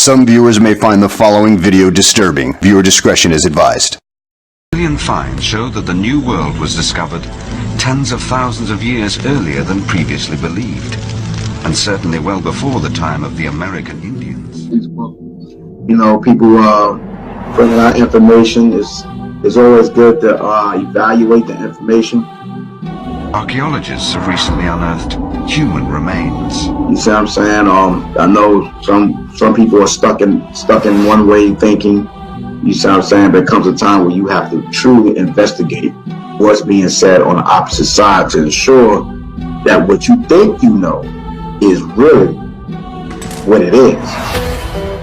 Some viewers may find the following video disturbing. Viewer discretion is advised. Alien finds show that the New World was discovered tens of thousands of years earlier than previously believed, and certainly well before the time of the American Indians. You know, people bringing out information is always good to evaluate the information. Archaeologists have recently unearthed human remains. You see what I'm saying? I know some people are stuck in one way thinking. You see what I'm saying? There comes a time where you have to truly investigate what's being said on the opposite side to ensure that what you think you know is really what it is.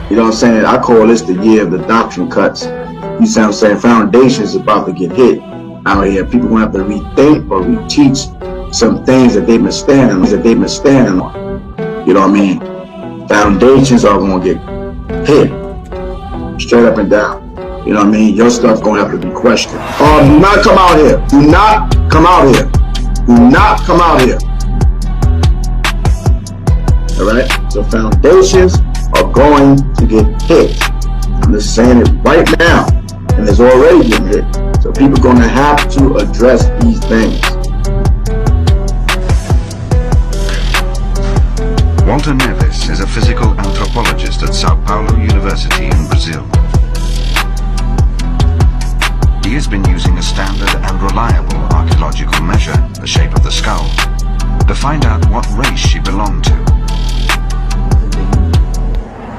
You know what I'm saying? I call this the year of the doctrine cuts. You see what I'm saying? Foundation is about to get hit out here. People gonna have to rethink or reteach some things that they've been standing on. You know what I mean? Foundations are gonna get hit straight up and down. You know what I mean? Your stuff gonna have to be questioned. Do not come out here. Do not come out here. Do not come out here. All right? So foundations are going to get hit. I'm just saying it right now, and it's already getting hit. So people are gonna have to address these things. Walter Neves is a physical anthropologist at Sao Paulo University in Brazil. He has been using a standard and reliable archaeological measure, the shape of the skull, to find out what race she belonged to.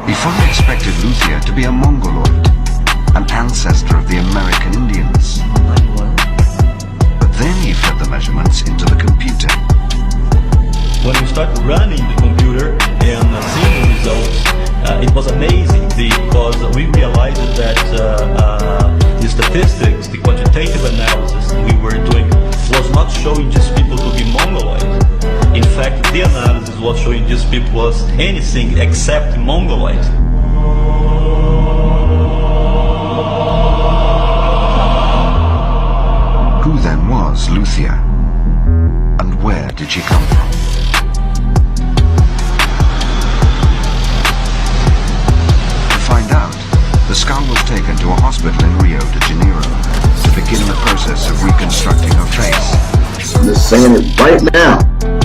He fully expected Luthia to be a Mongoloid, an ancestor of the American Indians. But then he fed the measurements into the computer. When we started running the computer and seeing the results, it was amazing because we realized that the statistics, the quantitative analysis we were doing was not showing just people to be Mongoloid. In fact, the analysis was showing just people was anything except Mongoloid. Who then was Luthia? And where did she come from? To find out, the skull was taken to a hospital in Rio de Janeiro to begin the process of reconstructing her face. I'm just saying it right now,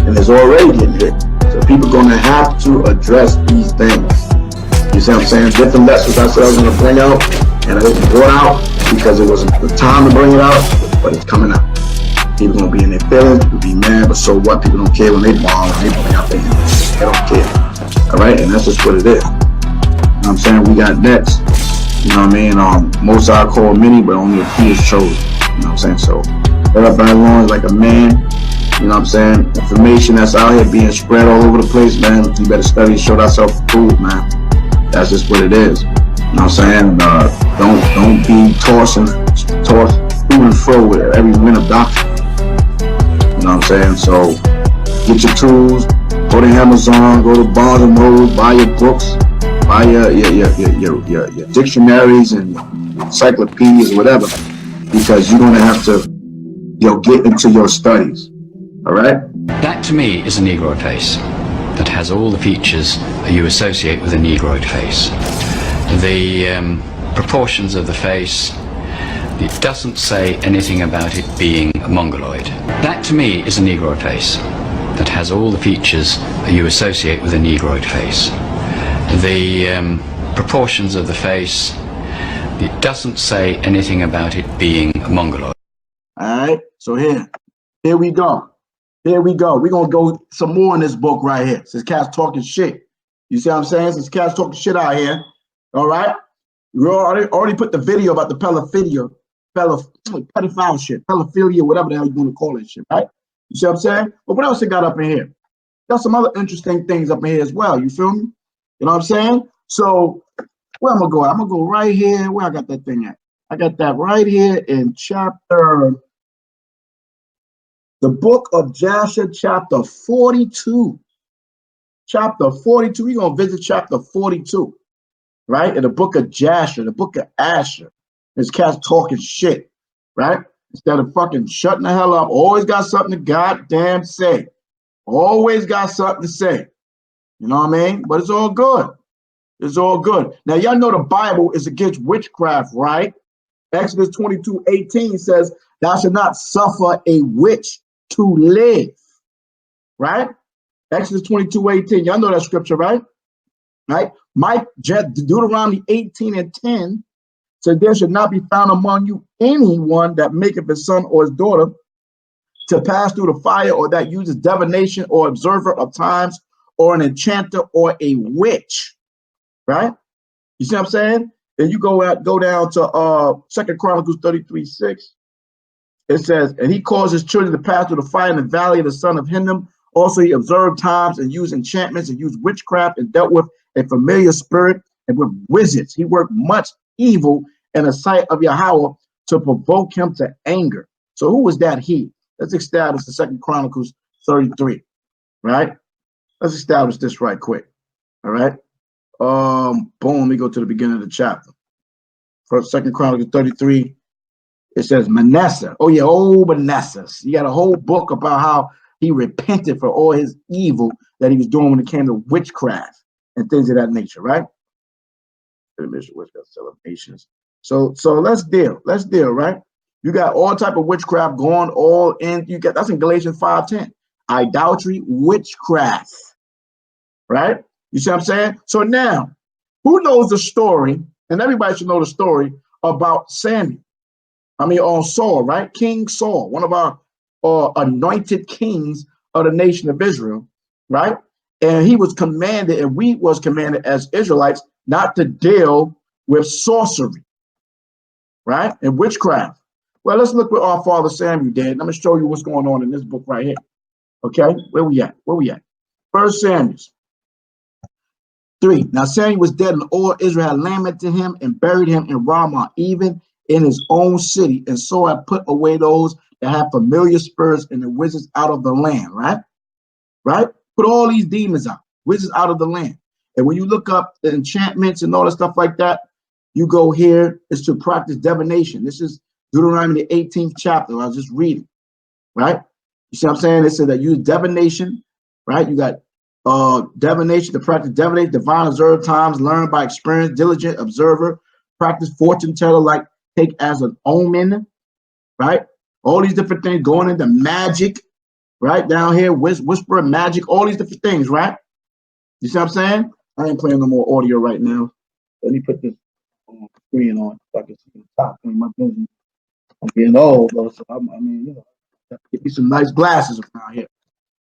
and it's already getting hit. So people are gonna have to address these things. You see what I'm saying? Different lessons I said I was gonna bring out, and I didn't bring it out because it wasn't the time to bring it out, but it's coming out. People gonna be in their feelings, people be mad, but so what? People don't care when they bomb, when they bring out their hands. They don't care. All right, and that's just what it is. You know what I'm saying? We got next. You know what I mean? Most I call many, but only a few is chosen. You know what I'm saying? So everybody along like a man. You know what I'm saying? Information that's out here being spread all over the place, man. You better study, show thyself approved, man. That's just what it is. You know what I'm saying? Don't be tossed to and fro with every wind of doctrine. You know what I'm saying? So get your tools, go to Amazon, go to Barnes and Noble, buy your books, buy your dictionaries and encyclopedias, whatever, because you're gonna have to get into your studies. All right? That to me is a Negroid face that has all the features you associate with a Negroid face. The proportions of the face, it doesn't say anything about it being a Mongoloid. That to me is a Negroid face that has all the features you associate with a Negroid face. The proportions of the face, it doesn't say anything about it being a Mongoloid. All right, so here we go. Here we go. We're going to go some more in this book right here. Since Cat's talking shit. You see what I'm saying? Since Cat's talking shit out here. All right? We already put the video about the pedophilia shit. Pedophilia, whatever the hell you want to call that shit, right? You see what I'm saying? But what else it got up in here? Got some other interesting things up in here as well. You feel me? You know what I'm saying? So where I'm going to go? I'm going to go right here. Where I got that thing at? I got that right here in the book of Jasher, chapter 42. Chapter 42. We're going to visit chapter 42, right? In the book of Jasher, the book of Asher. This cat's talking shit, right? Instead of fucking shutting the hell up. Always got something to goddamn say. Always got something to say. You know what I mean? But it's all good. It's all good. Now, y'all know the Bible is against witchcraft, right? Exodus 22:18 says, thou shalt not suffer a witch to live, right? Exodus 22:18. Y'all know that scripture, right? Right? Deuteronomy 18:10 said, there should not be found among you anyone that maketh his son or his daughter to pass through the fire, or that uses divination or observer of times, or an enchanter or a witch, right? You see what I'm saying? Then you go down to 2 Chronicles 33:6. It says, and he caused his children to pass through the fire in the valley of the son of Hinnom. Also, he observed times and used enchantments and used witchcraft and dealt with a familiar spirit and with wizards. He worked much evil in the sight of Yahawah to provoke him to anger. So who was that he? Let's establish the 2 Chronicles 33, right? Let's establish this right quick, all right? Boom, let me go to the beginning of the chapter. First, 2 Chronicles 33, it says Manasseh. Oh yeah, Manasseh. You got a whole book about how he repented for all his evil that he was doing when it came to witchcraft and things of that nature, right? So let's deal, right? You got all type of witchcraft going all in. You got that's in Galatians 5:10. Idolatry, witchcraft, right? You see what I'm saying? So now, who knows the story? And everybody should know the story about Samuel. On Saul, right? King Saul, one of our anointed kings of the nation of Israel, right? And he was commanded, and we was commanded as Israelites not to deal with sorcery, right? And witchcraft. Well, let's look what our father Samuel did. I'm going to show you what's going on in this book right here. Okay, where we at? 1 Samuel 3. Now Samuel was dead, and all Israel had lamented him and buried him in Ramah, even in his own city. And so I put away those that have familiar spirits and the wizards out of the land, right? Right? Put all these demons out, wizards out of the land. And when you look up the enchantments and all that stuff like that, you go here, is to practice divination. This is Deuteronomy the 18th chapter. I was just reading, right? You see what I'm saying? It said that use divination, right? You got divination, to practice divination, divine observed times, learn by experience, diligent observer, practice fortune teller, like take as an omen, right? All these different things going into magic, right? Down here, whisper magic, all these different things, right? You see what I'm saying? I ain't playing no more audio right now. Let me put this screen on so I can see the top. My business. I'm getting old, though, so you know, get me some nice glasses around here. You know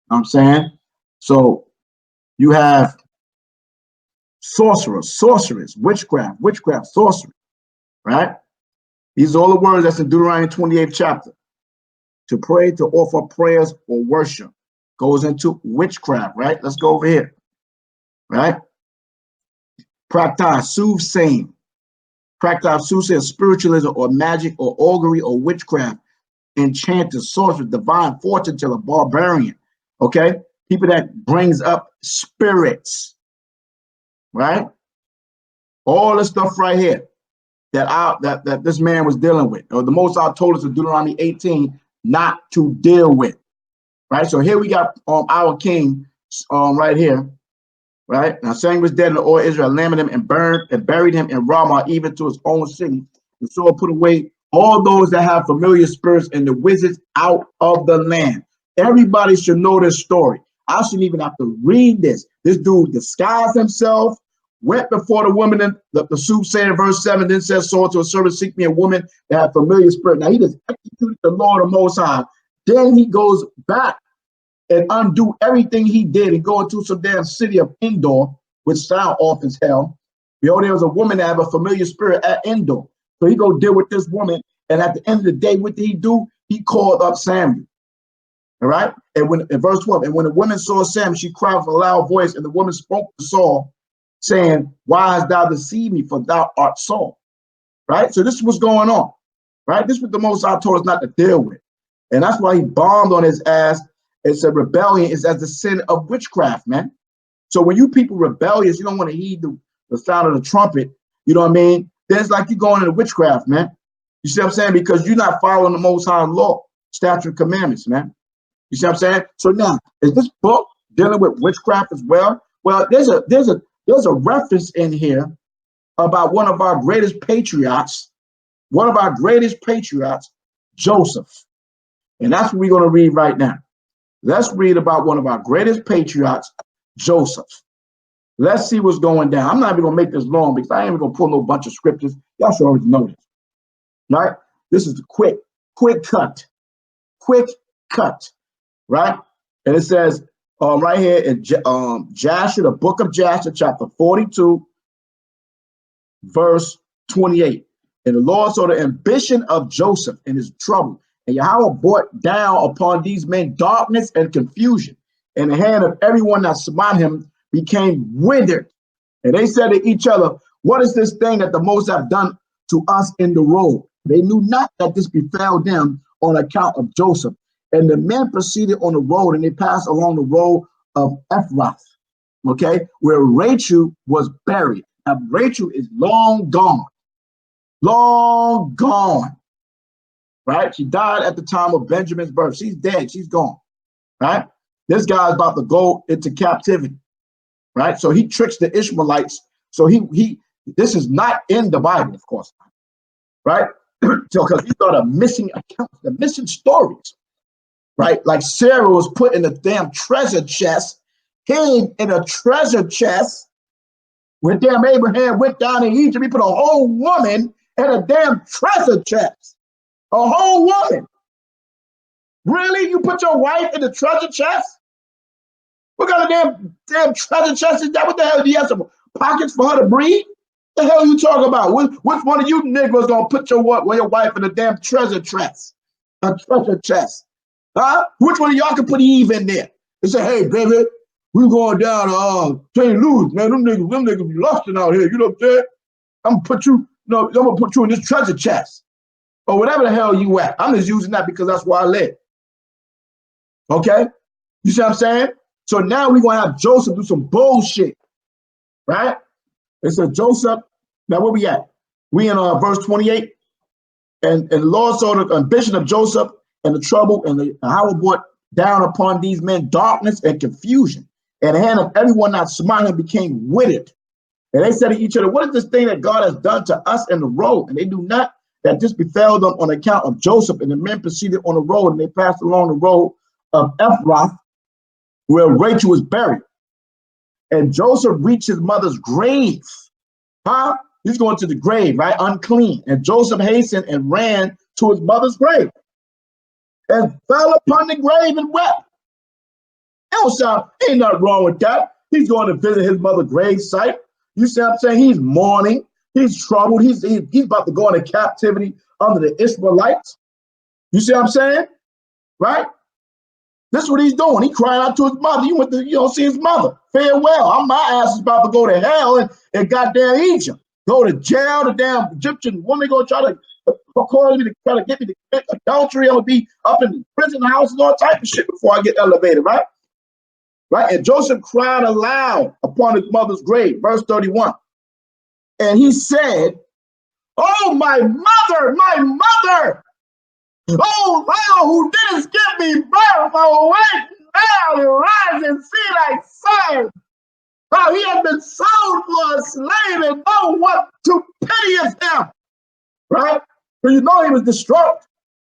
what I'm saying? So you have sorcerers, sorceress, witchcraft, sorcery, right? These are all the words that's in Deuteronomy 28th chapter. To pray, to offer prayers or worship goes into witchcraft, right? Let's go over here, right? Practice, soothsaying. Practice, soothsaying, spiritualism or magic or augury or witchcraft, enchanter, sorcerer, divine fortune teller, barbarian, okay? People that brings up spirits, right? All the stuff right here that this man was dealing with, or the Most High told us in Deuteronomy 18 not to deal with, right? So here we got our king right here, right? Now Samuel was dead, and all Israel lamented him and burned and buried him in Ramah, even to his own city. And Saul put away all those that have familiar spirits and the wizards out of the land. Everybody should know this story. I shouldn't even have to read this. This dude disguised himself, went before the woman, and the soothsayer, verse 7, then says Saul to a servant, seek me a woman that have familiar spirit. Now he just executed the Lord of Most High. Then he goes back and undo everything he did and go into some damn city of Endor, which sound off as hell. You know, there was a woman that have a familiar spirit at Endor. So he go deal with this woman, and at the end of the day, what did he do? He called up Samuel. All right. And when in verse 12, and when the woman saw Samuel, she cried with a loud voice, and the woman spoke to Saul, saying, why hast thou deceived me, for thou art Saul? Right? So this is what's going on. Right? This is what the Most High told us not to deal with. And that's why he bombed on his ass and said rebellion is as the sin of witchcraft, man. So when you people rebellious, you don't want to heed the sound of the trumpet, you know what I mean? Then it's like you going into witchcraft, man. You see what I'm saying? Because you're not following the Most High law, statute, commandments, man. You see what I'm saying? So now, is this book dealing with witchcraft as well? Well, there's there's a reference in here about one of our greatest patriots, Joseph. And that's what we're going to read right now. Let's read about one of our greatest patriots, Joseph. Let's see what's going down. I'm not even going to make this long because I ain't even going to pull no bunch of scriptures. Y'all should already know this, right? This is the quick cut, right? And it says right here in Jasher, the book of Jasher, chapter 42, verse 28. And the Lord saw the ambition of Joseph and his trouble. And Yahawah brought down upon these men darkness and confusion. And the hand of everyone that smote him became withered. And they said to each other, what is this thing that the Most have done to us in the road? They knew not that this befell them on account of Joseph. And the men proceeded on the road, and they passed along the road of Ephrath, okay, where Rachel was buried. Now, Rachel is long gone, right? She died at the time of Benjamin's birth. She's dead. She's gone, right? This guy's about to go into captivity, right? So he tricks the Ishmaelites. So this is not in the Bible, of course, right? So because these are the missing accounts, the missing stories, right? Like Sarah was put in a damn treasure chest, hid in a treasure chest. When damn Abraham went down in Egypt, he put a whole woman in a damn treasure chest. A whole woman. Really? You put your wife in the treasure chest? What kind of damn treasure chest is that? What the hell? Do you have some pockets for her to breathe? What the hell are you talking about? Which one of you niggas gonna put your wife in a damn treasure chest? A treasure chest. Huh? Which one of y'all can put Eve in there? They say, hey, baby, we going down to St. Louis, man. Them niggas be lusting out here. You know what I'm saying? I'm gonna put you in this treasure chest. Or whatever the hell you at. I'm just using that because that's where I live. Okay? You see what I'm saying? So now we're gonna have Joseph do some bullshit. Right? It says Joseph, now where we at? We in verse 28. And the Lord saw the ambition of Joseph and the trouble, and the Yahawah brought down upon these men darkness and confusion. And the hand of everyone that smote him became withered. And they said to each other, what is this thing that God has done to us in the road? And they knew not that this befell them on account of Joseph. And the men proceeded on the road, and they passed along the road of Ephrath, where Rachel was buried. And Joseph reached his mother's grave. Huh? He's going to the grave, right? Unclean. And Joseph hastened and ran to his mother's grave and fell upon the grave and wept. Ain't nothing wrong with that. He's going to visit his mother's grave site. You see what I'm saying? He's mourning. He's troubled. He's about to go into captivity under the Israelites. You see what I'm saying? Right? This is what he's doing. He crying out to his mother. You went to see his mother. Farewell. My ass is about to go to hell and goddamn Egypt. Go to jail. The damn Egyptian woman gonna try to call me to try to get me to commit adultery. I'm gonna be up in the prison house and all type of shit before I get elevated, right? Right? And Joseph cried aloud upon his mother's grave. Verse 31. And he said, oh, my mother, my mother. Oh, thou who didst give me birth, awake now and rise and see thy son. How he had been sold for a slave and know what to pity him. Right? So you know he was distraught.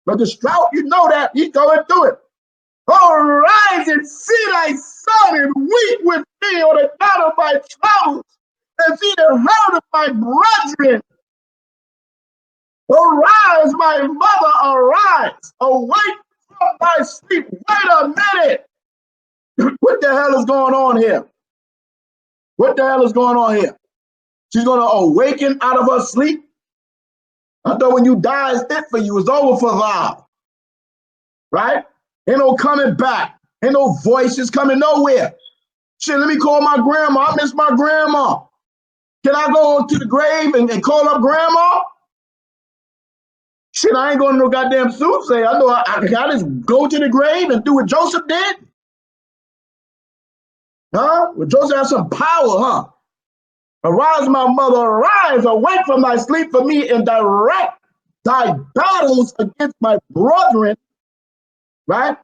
But distraught, you know that. He's going through it. Oh, rise and see thy son and weep with me on account of my troubles and see the hurt of my brethren. Arise, my mother, arise. Awake from thy sleep. Wait a minute. What the hell is going on here? What the hell is going on here? She's going to awaken out of her sleep? I thought when you die, it's it for you. It's over for thou. Right? Ain't no coming back. Ain't no voices coming nowhere. Shit, let me call my grandma. I miss my grandma. Can I go to the grave and call up grandma? Shit, I ain't going to no goddamn soothsayer. I know I just go to the grave and do what Joseph did. Huh? Well, Joseph has some power, huh? Arise, my mother, arise, awake from thy sleep for me and direct thy battles against my brethren. Right?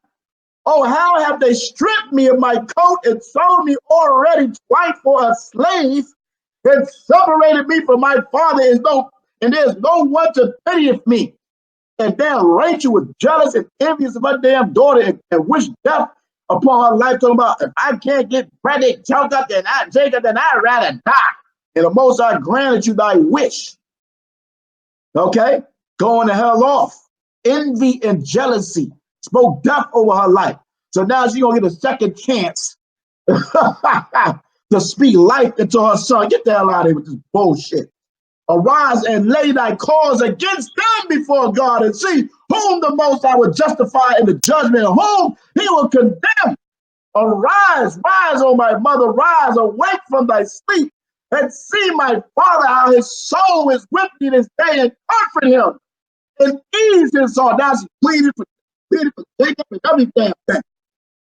Oh, how have they stripped me of my coat and sold me already twice for a slave, and separated me from my father, and there's no one to pity me. And damn Rachel was jealous and envious of her damn daughter and wished death upon her life, talking about, if I can't get pregnant, Jacob, then I'd rather die. And the Most High granted you thy wish. Okay? Going the hell off. Envy and jealousy spoke death over her life. So now she's going to get a second chance to speak life into her son. Get the hell out of here with this bullshit. Arise and lay thy cause against them before God, and see whom the Most High will justify in the judgment, and whom he will condemn. Arise, rise, O my mother, rise, awake from thy sleep, and see my father, how his soul is with me this day, and comfort him, and ease his soul. Now she's pleading for Jacob and every damn thing,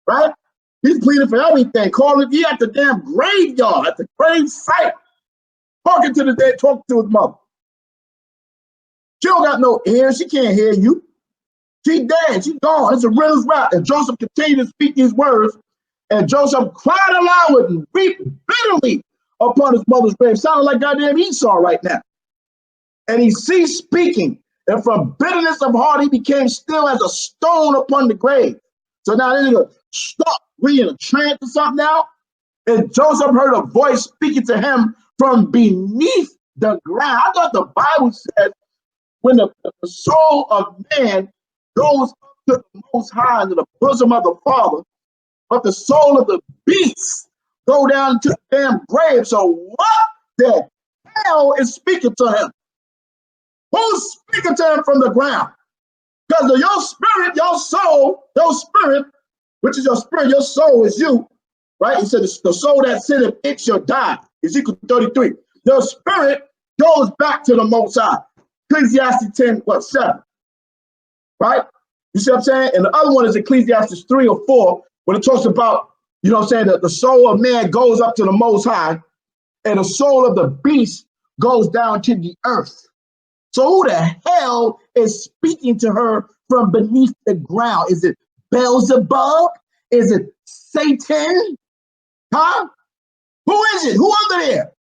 right? He's pleading for everything, calling you at the damn graveyard, at the grave site, talking to the dead, talking to his mother. She don't got no ears. She can't hear you. She dead. She gone. It's a riddle's rap. And Joseph continued to speak these words, and Joseph cried aloud and wept bitterly upon his mother's grave. Sounding like goddamn Esau right now. And he ceased speaking, and from bitterness of heart he became still as a stone upon the grave. So now they're gonna stop. We in a trance or something now. And Joseph heard a voice speaking to him from beneath the ground. I thought the Bible said when the soul of man goes up to the Most High, into the bosom of the Father, but the soul of the beast go down to the damn grave. So what the hell is speaking to him? Who's speaking to him from the ground? Because your spirit, your soul, your spirit, which is your spirit, your soul is you, right? He said the soul that sinneth, it shall die. Ezekiel 33. Your spirit goes back to the Most High. Ecclesiastes 10:7, right? You see what I'm saying? And the other one is Ecclesiastes 3 or 4, when it talks about, you know what I'm saying, that the soul of man goes up to the Most High, and the soul of the beast goes down to the earth. So who the hell is speaking to her from beneath the ground? Is it Beelzebub? Is it Satan? Huh? Who is it? Who under there?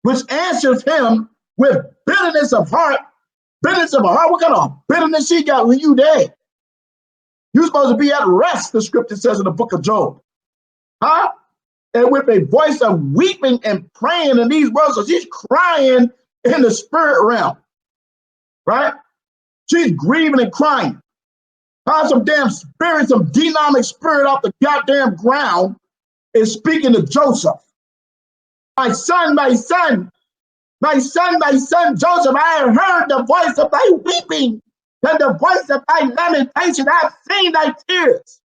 Which answers him with bitterness of heart. Bitterness of heart? What kind of bitterness she got when you dead? You're supposed to be at rest, the scripture says in the book of Job. Huh? And with a voice of weeping and praying in these words, so she's crying in the spirit realm. Right? She's grieving and crying. How some damn spirit, some demonic spirit off the goddamn ground is speaking to Joseph. My son, my son, my son, my son, Joseph, I have heard the voice of thy weeping and the voice of thy lamentation. I have seen thy tears.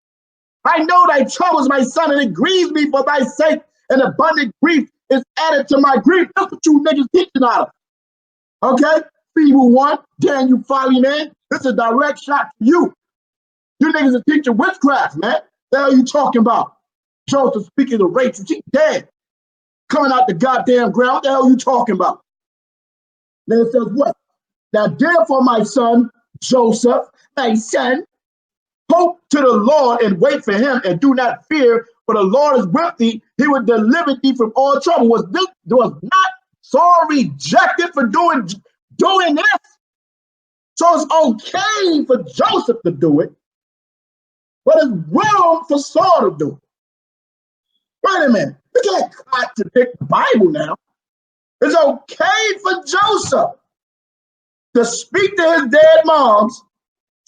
I know thy troubles, my son, and it grieves me for thy sake, and abundant grief is added to my grief. That's what you niggas teaching out of. Okay? Feeble one, damn you Follyman. This is a direct shot to you. You niggas are teaching witchcraft, man. The hell you talking about? Joseph speaking to Rachel, she dead. Coming out the goddamn ground. What the hell you talking about? Then it says what? Now therefore, my son, Joseph, my son, hope to the Lord and wait for him, and do not fear, for the Lord is with thee. He will deliver thee from all trouble. Was not Saul rejected for doing this? So it's okay for Joseph to do it, but it's wrong for Saul to do it. Wait a minute. You can't contradict the Bible now. It's okay for Joseph to speak to his dead moms.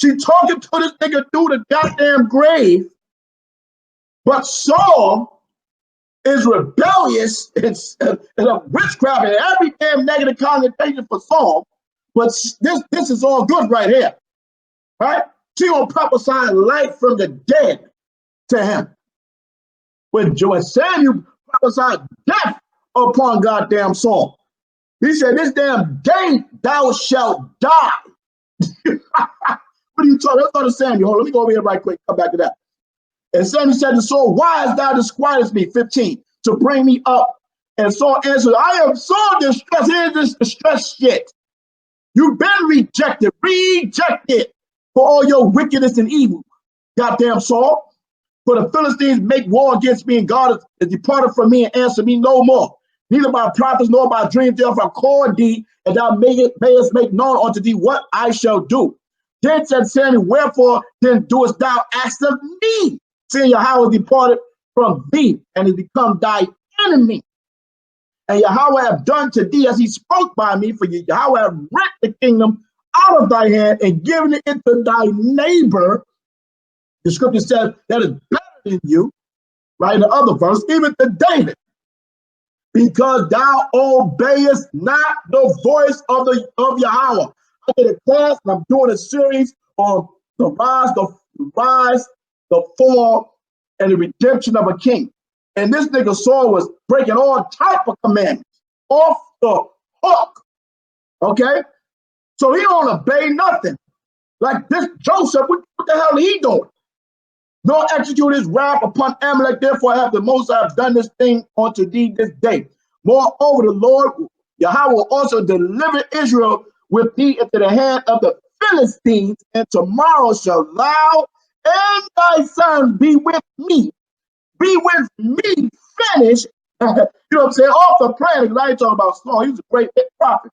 She talking to this nigga through the goddamn grave. But Saul is rebellious. It's a witchcraft and every damn negative connotation for Saul. But this is all good right here. Right? She gonna prophesy life from the dead to him. When Samuel prophesied death upon goddamn Saul, he said, this damn day thou shalt die. What are you talking? Let's go to Samuel. Hold on, let me go over here right quick. Come back to that. And Samuel said to Saul, why hast thou disquieted me? 15, to bring me up. And Saul answered, I am so distressed. Here's this distress shit. You've been rejected for all your wickedness and evil. goddamn Saul. For the Philistines make war against me, and God is departed from me and answered me no more. Neither by prophets nor by dreams, therefore I call thee, and thou mayest make known unto thee what I shall do. Then said Samuel, wherefore then doest thou ask of me, seeing Yahweh departed from thee, and is become thy enemy? And Yahweh have done to thee as he spoke by me, for Yahweh have rent the kingdom out of thy hand and given it into thy neighbor. The scripture says that is better than you, right? In the other verse, even to David, because thou obeyest not the voice of Yahweh. I did a class, and I'm doing a series on the rise, the fall, and the redemption of a king. And this nigga Saul was breaking all type of commandments off the hook. Okay, so he don't obey nothing. Like this Joseph, what the hell he doing? Nor execute his wrath upon Amalek, therefore have the Most High done this thing unto thee this day. Moreover, the Lord Yahweh will also deliver Israel with thee into the hand of the Philistines, and tomorrow shall thou and thy sons be with me. Be with me, finish. You know what I'm saying? Off the planet, because I ain't talking about Saul. He's a great prophet.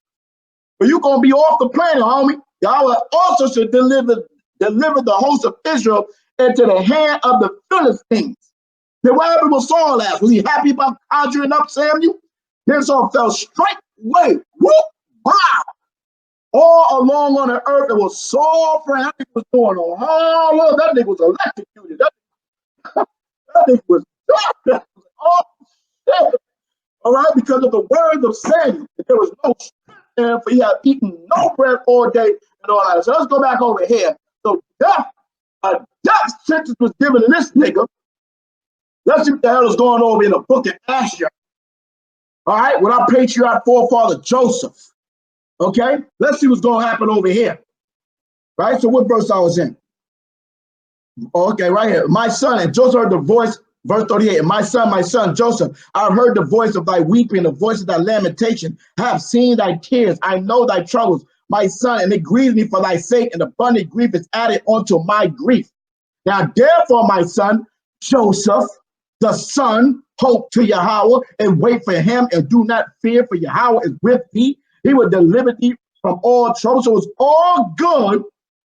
But you're going to be off the planet, homie. Yahweh also should deliver the host of Israel into the hand of the Philistines. Then what happened with Saul last? Was he happy about conjuring up Samuel? Then Saul fell straight away. Whoop! Wow! All along on the earth, it was Saul, friend. That nigga was doing all of that. Nigga was electrocuted. That nigga was dark. Oh, shit. All right, because of the words of Samuel. There was no strength, for he had eaten no bread all day and all that. So let's go back over here. So a death sentence was given to this nigga. Let's see what the hell is going on in the book of Asher. All right, with our patriarch forefather Joseph. Okay, let's see what's going to happen over here. Right, so what verse I was in? Okay, right here. My son, and Joseph heard the voice, verse 38, and my son, Joseph, I have heard the voice of thy weeping, the voice of thy lamentation. I have seen thy tears. I know thy troubles, my son, and it grieves me for thy sake, and abundant grief is added unto my grief. Now, therefore, my son, Joseph, the son, hope to Yahweh, and wait for him, and do not fear, for Yahweh is with thee. He will deliver thee from all trouble. So it's all good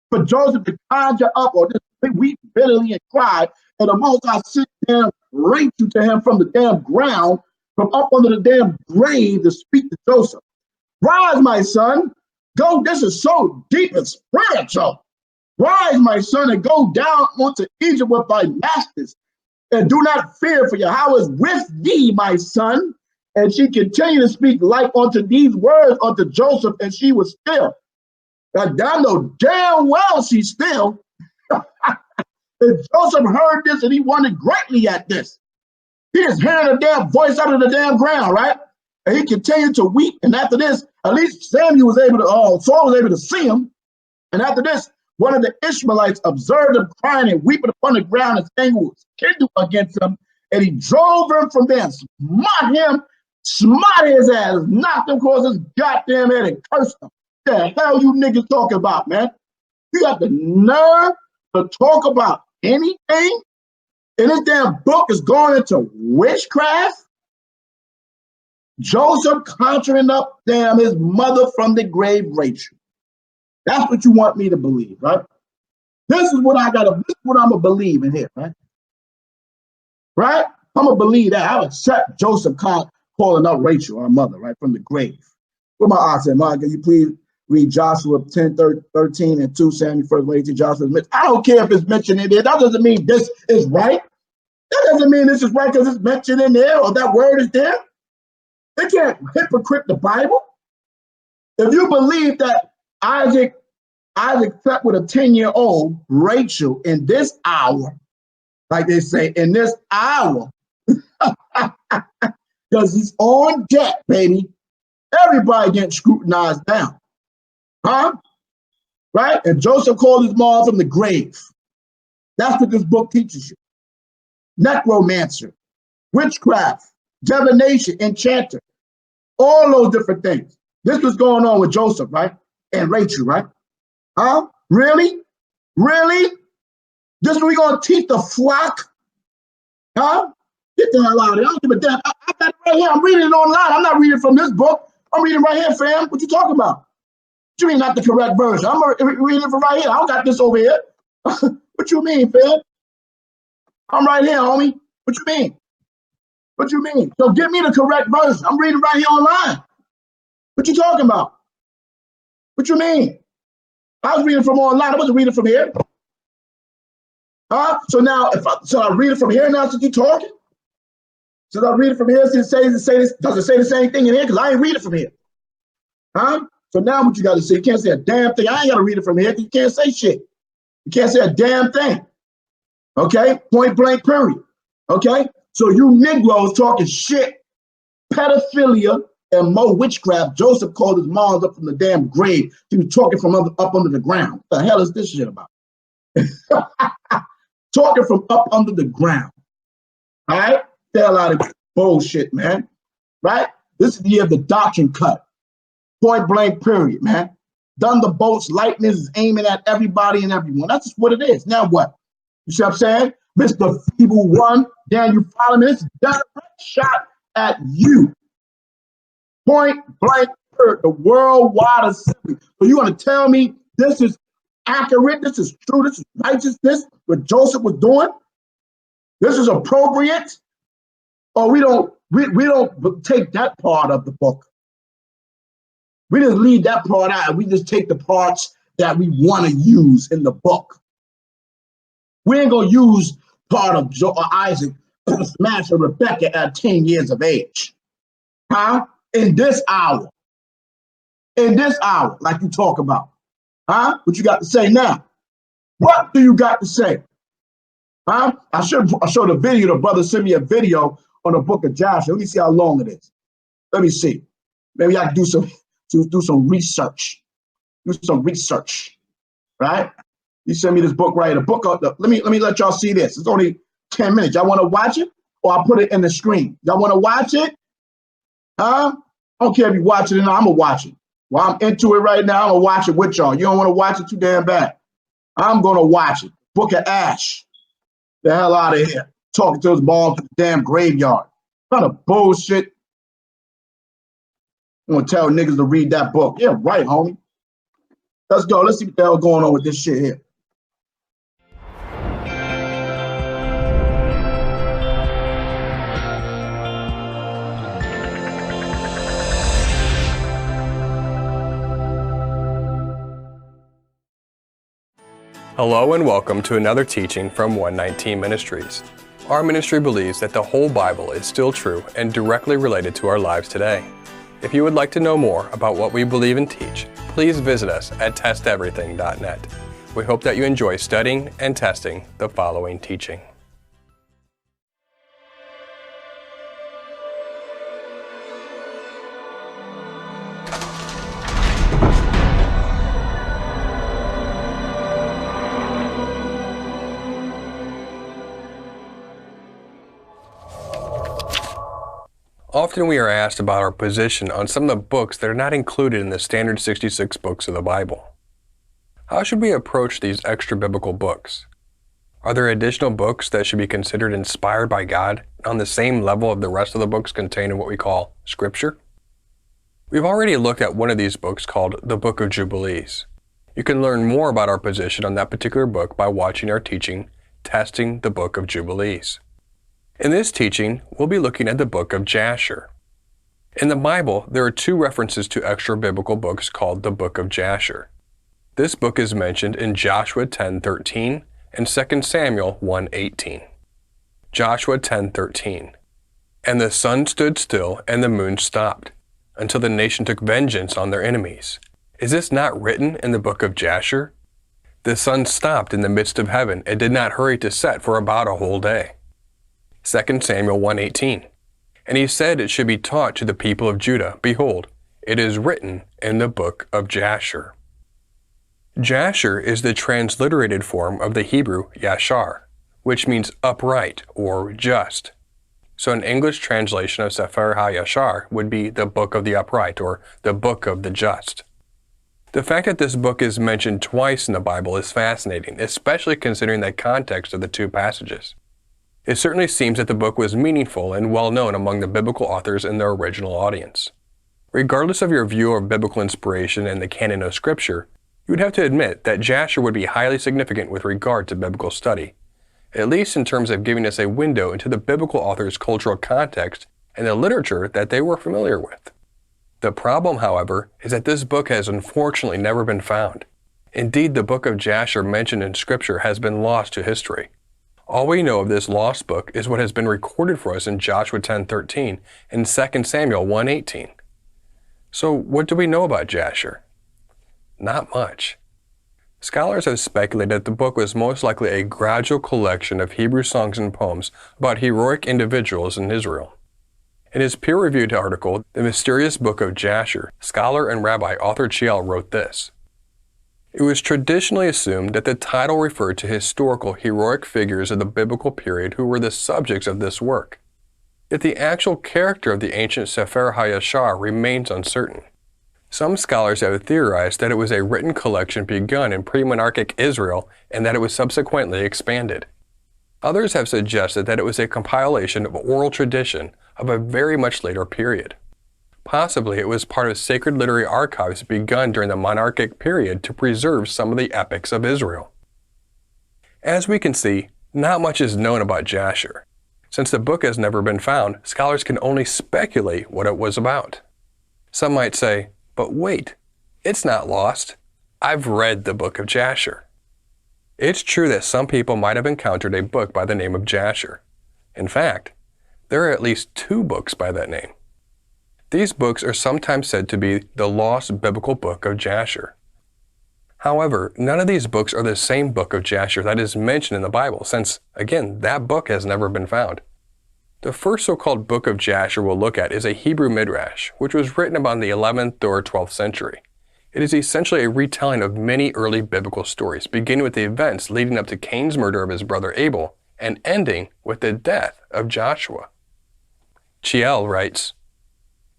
for Joseph to conjure up or just weep bitterly and cry, and the Most High sit down, raise you to him from the damn ground, from up under the damn grave to speak to Joseph. Rise, my son, go. This is so deep and spiritual. Rise, my son, and go down unto Egypt with thy masters, and do not fear, for Yahweh is with thee, my son. And she continued to speak like unto these words unto Joseph, and she was still. And I know damn well she's still. And Joseph heard this, and he wondered greatly at this. He is hearing a damn voice out of the damn ground, right? And he continued to weep. And after this, at least Saul was able to see him. And after this, one of the Ishmaelites observed him crying and weeping upon the ground. His anger was kindled against him, and he drove him from there, smite his ass, knocked him across his goddamn head, and cursed him. The hell you niggas talking about, man? You got the nerve to talk about anything? And this damn book is going into witchcraft? Joseph conjuring up damn his mother from the grave, Rachel. That's what you want me to believe, right? This is what I'm gonna believe in here, right? Right? I'm gonna believe that. I'll accept Joseph calling up Rachel, our mother, right, from the grave. Where my eyes at? Mark, can you please read Joshua 10:13 and 2 Samuel 1:18? Joshua. I don't care if it's mentioned in there. That doesn't mean this is right. That doesn't mean this is right because it's mentioned in there or that word is there. They can't hypocrite the Bible. If you believe that Isaac slept with a 10-year-old Rachel in this hour, like they say, in this hour, because he's on deck, baby. Everybody getting scrutinized down. Huh? Right? And Joseph called his mom from the grave. That's what this book teaches you. Necromancer, witchcraft, divination, enchanter, all those different things. This was going on with Joseph, right? And Rachel, right? Huh? Really? Really? This what we gonna teach the flock? Huh? Get the hell out of here. I don't give a damn. I got it right here. I'm reading it online. I'm not reading from this book. I'm reading right here, fam. What you talking about? What you mean not the correct version? I'm reading it from right here. I don't got this over here. What you mean, fam? I'm right here, homie. What you mean? What you mean? So give me the correct version. I'm reading right here online. What you talking about? What you mean? I was reading from online. I wasn't reading from here. Huh? So now, so I read it from here now since you talking? Since I read it from here, does it say the same thing in here? Because I ain't read it from here. Huh? So now what you got to say? You can't say a damn thing. I ain't got to read it from here because you can't say shit. You can't say a damn thing. Okay? Point blank, period. Okay? So you Negroes talking shit, pedophilia, and more witchcraft. Joseph called his moms up from the damn grave. He was talking from up under the ground. What the hell is this shit about? Talking from up under the ground. All right? The hell out of bullshit, man. Right? This is the year of the doctrine cut. Point blank, period, man. Thunderbolts, lightning is aiming at everybody and everyone. That's just what it is. Now what? You see what I'm saying? Mr. Feeble One, Daniel Follyman, this is direct shot at you. Point blank, period. The worldwide assembly. So you want to tell me this is accurate, this is true, this is righteous, this what Joseph was doing? This is appropriate? Or we don't take that part of the book. We just leave that part out and we just take the parts that we want to use in the book. We ain't gonna use part of Isaac to smash a Rebecca at 10 years of age. Huh? In this hour. In this hour, like you talk about. Huh? What you got to say now? What do you got to say? Huh? I showed a video. The brother sent me a video on the book of Joshua. Let me see how long it is. Let me see. Maybe I can do some research. Do some research. Right? You send me this book right here. The book. Let me let y'all see this. It's only 10 minutes. Y'all want to watch it, or I'll put it in the screen. Y'all want to watch it? Huh? I don't care if you watch it or not. I'm gonna watch it. Well, I'm into it right now. I'm gonna watch it with y'all. You don't want to watch it too damn bad. I'm gonna watch it. Book of Ash. The hell out of here. Talking to his balls in the damn graveyard. What kind of bullshit. I'm gonna tell niggas to read that book. Yeah, right, homie. Let's go. Let's see what the hell going on with this shit here. Hello and welcome to another teaching from 119 Ministries. Our ministry believes that the whole Bible is still true and directly related to our lives today. If you would like to know more about what we believe and teach, please visit us at testeverything.net. We hope that you enjoy studying and testing the following teaching. Often we are asked about our position on some of the books that are not included in the standard 66 books of the Bible. How should we approach these extra biblical books? Are there additional books that should be considered inspired by God on the same level of the rest of the books contained in what we call Scripture? We've already looked at one of these books called the Book of Jubilees. You can learn more about our position on that particular book by watching our teaching, Testing the Book of Jubilees. In this teaching, we'll be looking at the book of Jasher. In the Bible, there are two references to extra biblical books called the book of Jasher. This book is mentioned in Joshua 10:13 and 2 Samuel 1:18. Joshua 10:13. And the sun stood still and the moon stopped, until the nation took vengeance on their enemies. Is this not written in the book of Jasher? The sun stopped in the midst of heaven and did not hurry to set for about a whole day. 2 Samuel 1:18. And he said it should be taught to the people of Judah, behold, it is written in the book of Jasher. Jasher is the transliterated form of the Hebrew YAHAWAH, which means upright or just. So an English translation of Sefer HaYashar would be the book of the upright or the book of the just. The fact that this book is mentioned twice in the Bible is fascinating, especially considering the context of the two passages. It certainly seems that the book was meaningful and well known among the biblical authors and their original audience. Regardless of your view of biblical inspiration and the canon of Scripture, you would have to admit that Jasher would be highly significant with regard to biblical study, at least in terms of giving us a window into the biblical author's cultural context and the literature that they were familiar with. The problem, however, is that this book has unfortunately never been found. Indeed, the book of Jasher mentioned in Scripture has been lost to history. All we know of this lost book is what has been recorded for us in Joshua 10:13 and 2 Samuel 1:18. So what do we know about Jasher? Not much. Scholars have speculated that the book was most likely a gradual collection of Hebrew songs and poems about heroic individuals in Israel. In his peer-reviewed article, The Mysterious Book of Jasher, scholar and rabbi Arthur Chiel wrote this: "It was traditionally assumed that the title referred to historical heroic figures of the biblical period who were the subjects of this work. Yet the actual character of the ancient Sefer HaYashar remains uncertain. Some scholars have theorized that it was a written collection begun in pre-monarchic Israel and that it was subsequently expanded. Others have suggested that it was a compilation of oral tradition of a very much later period. Possibly it was part of sacred literary archives begun during the monarchic period to preserve some of the epics of Israel." As we can see, not much is known about Jasher. Since the book has never been found, scholars can only speculate what it was about. Some might say, but wait, it's not lost. I've read the book of Jasher. It's true that some people might have encountered a book by the name of Jasher. In fact, there are at least 2 books by that name. These books are sometimes said to be the lost biblical book of Jasher. However, none of these books are the same book of Jasher that is mentioned in the Bible, since, again, that book has never been found. The first so-called book of Jasher we'll look at is a Hebrew Midrash, which was written about the 11th or 12th century. It is essentially a retelling of many early biblical stories, beginning with the events leading up to Cain's murder of his brother Abel, and ending with the death of Joshua. Chiel writes,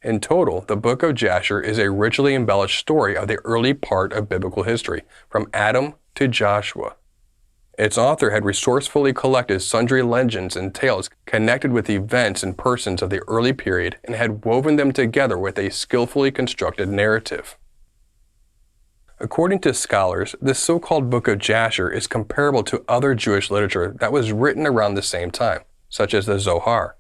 "In total, the book of Jasher is a richly embellished story of the early part of biblical history, from Adam to Joshua. Its author had resourcefully collected sundry legends and tales connected with events and persons of the early period and had woven them together with a skillfully constructed narrative." According to scholars, this so-called book of Jasher is comparable to other Jewish literature that was written around the same time, such as the Zohar.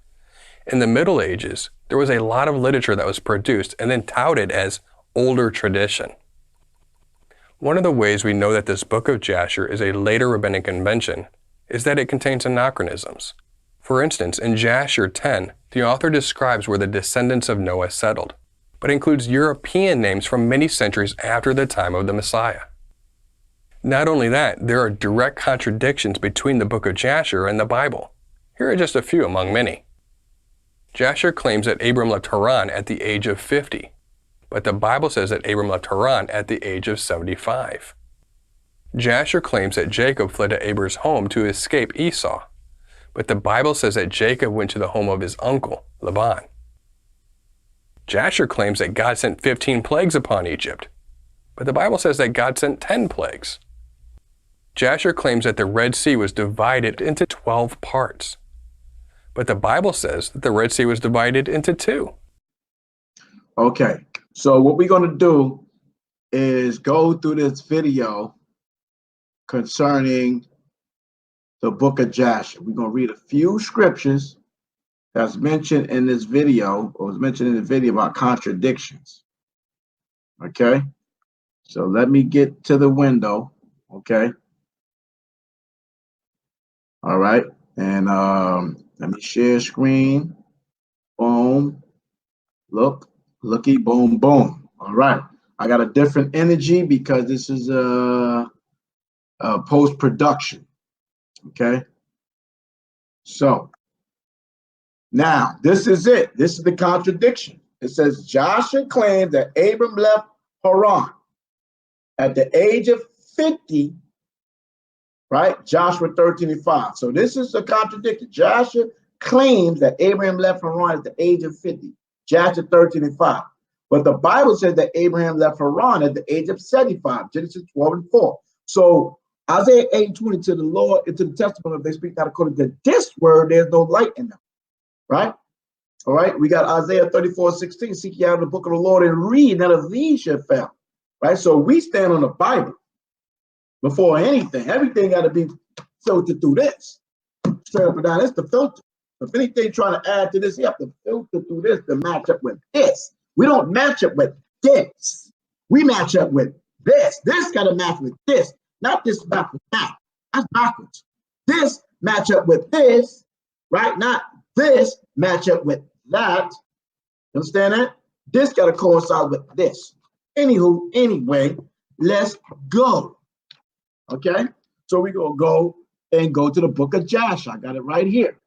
In the Middle Ages, there was a lot of literature that was produced and then touted as older tradition. One of the ways we know that this book of Jasher is a later rabbinic invention is that it contains anachronisms. For instance, in Jasher 10, the author describes where the descendants of Noah settled, but includes European names from many centuries after the time of the Messiah. Not only that, there are direct contradictions between the book of Jasher and the Bible. Here are just a few among many. Jasher claims that Abram left Haran at the age of 50, but the Bible says that Abram left Haran at the age of 75. Jasher claims that Jacob fled to Abraham's home to escape Esau, but the Bible says that Jacob went to the home of his uncle, Laban. Jasher claims that God sent 15 plagues upon Egypt, but the Bible says that God sent 10 plagues. Jasher claims that the Red Sea was divided into 12 parts, but the Bible says that the Red Sea was divided into 2. Okay, so what we're going to do is go through this video concerning the book of Jasher. We're going to read a few scriptures that's mentioned in this video, or was mentioned in the video, about contradictions. Okay, so let me get to the window. Okay, all right, and let me share screen. Boom, looky, boom, boom. All right, I got a different energy because this is a post-production. Okay, so now this is it. This is the contradiction. It says Joshua claimed that Abram left Haran at the age of 50, right? Joshua 13:5. So this is a contradiction. Joshua claims that Abraham left Haran at the age of 50. Joshua 13:5. But the Bible said that Abraham left Haran at the age of 75, Genesis 12:4. So Isaiah 8:20, to the Lord, into the testimony, if they speak not according to this word, there's no light in them. Right? All right. We got Isaiah 34:16, seek ye out the book of the Lord and read, none of these shall fail. Right? So we stand on the Bible before anything. Everything got to be filtered through this. Straight up and down. It's the filter. If anything trying to add to this, you have to filter through this to match up with this. We don't match up with this. We match up with this. This got to match with this. Not this match with that. That's backwards. This match up with this, right? Not this match up with that. You understand that? This got to coincide with this. Anywho, anyway, let's go. Okay? So we're going to go to the book of Jasher. I got it right here.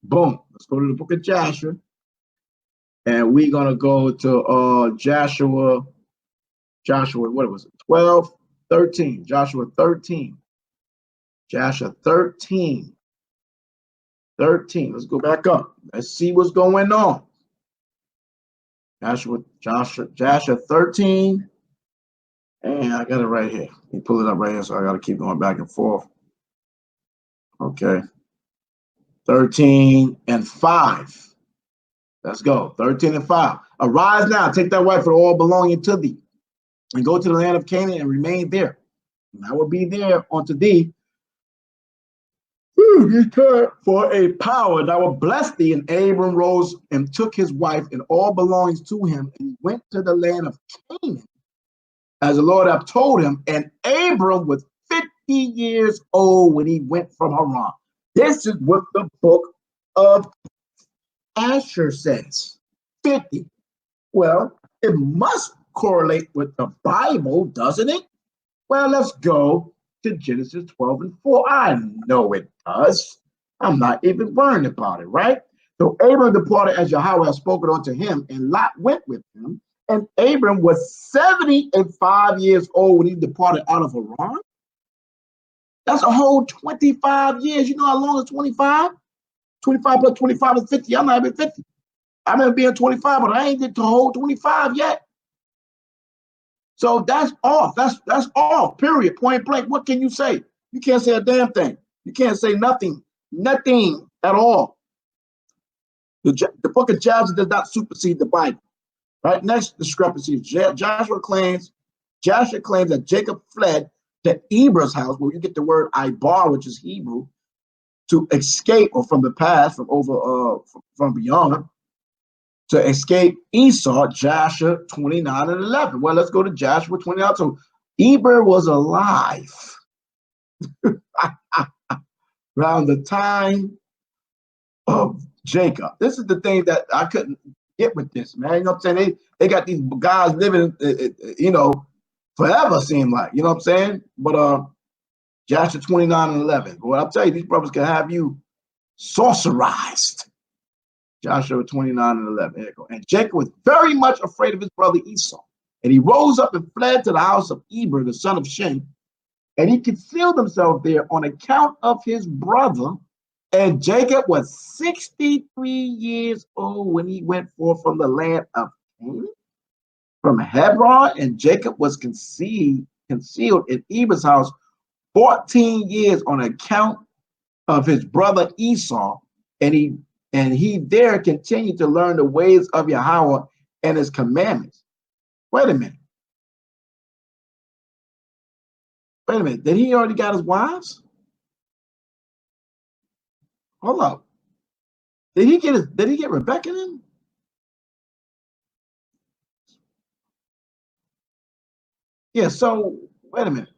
Boom. Let's go to the book of Jasher. And we're going to go to Joshua, what was it? 12:13. Joshua 13. Joshua 13. 13. Let's go back up. Let's see what's going on. Joshua 13. And I got it right here. Let me pull it up right here, so I got to keep going back and forth. Okay. 13:5. Let's go. 13:5. Arise now, take thy wife for all belonging to thee, and go to the land of Canaan and remain there. And I will be there unto thee for a power, and I will bless thee. And Abram rose and took his wife and all belongings to him, and went to the land of Canaan, as the Lord hath told him. And Abram was 50 years old when he went from Haran. This is what the book of Asher says. 50. Well, it must correlate with the Bible, doesn't it? Well, let's go to Genesis 12:4. I know it does. I'm not even worried about it, right? So Abram departed as Yahawah had spoken unto him, and Lot went with him. And Abram was 75 years old when he departed out of Haran. That's a whole 25 years. You know how long is 25? 25 plus 25 is 50. I'm not even 50. I remember being 25, but I ain't did the whole 25 yet. So that's off. That's off, period, point blank. What can you say? You can't say a damn thing. You can't say nothing at all. The book of Jasher does not supersede the Bible. Right? Next discrepancy, Jasher claims that Jacob fled to Eber's house, where you get the word Ibar, which is Hebrew, to escape, or from the past, from beyond, to escape Esau. Jasher 29:11. Well, let's go to Joshua 29. So Eber was alive around the time of Jacob. This is the thing that I couldn't get with this, man. You know what I'm saying? They got these guys living, forever, seem like. You know what I'm saying? But Joshua 29:11. Well, I'll tell you, these brothers can have you sorcerized. Joshua 29:11. There you go. And Jacob was very much afraid of his brother Esau. And he rose up and fled to the house of Eber, the son of Shem. And he concealed himself there on account of his brother. And Jacob was 63 years old when he went forth from the land of Canaan, from Hebron. And Jacob was concealed in Eber's house 14 years on account of his brother Esau. And he there continued to learn the ways of Yahawah and his commandments. Wait a minute. Did he already got his wives? Hold up. Did he get Rebecca then? Yeah, so wait a minute.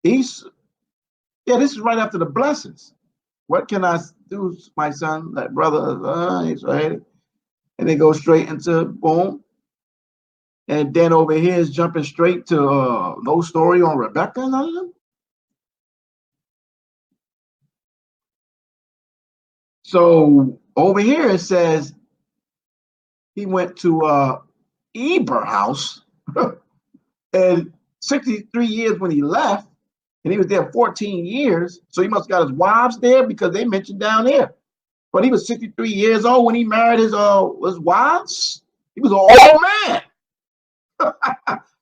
This is right after the blessings. What can I do, my son, that brother? And they go straight into boom. And then over here is jumping straight to no story on Rebecca and all of them. So over here it says he went to Eber house and 63 years when he left, and he was there 14 years. So he must have got his wives there, because they mentioned down here. But he was 63 years old when he married his wives. He was an old man.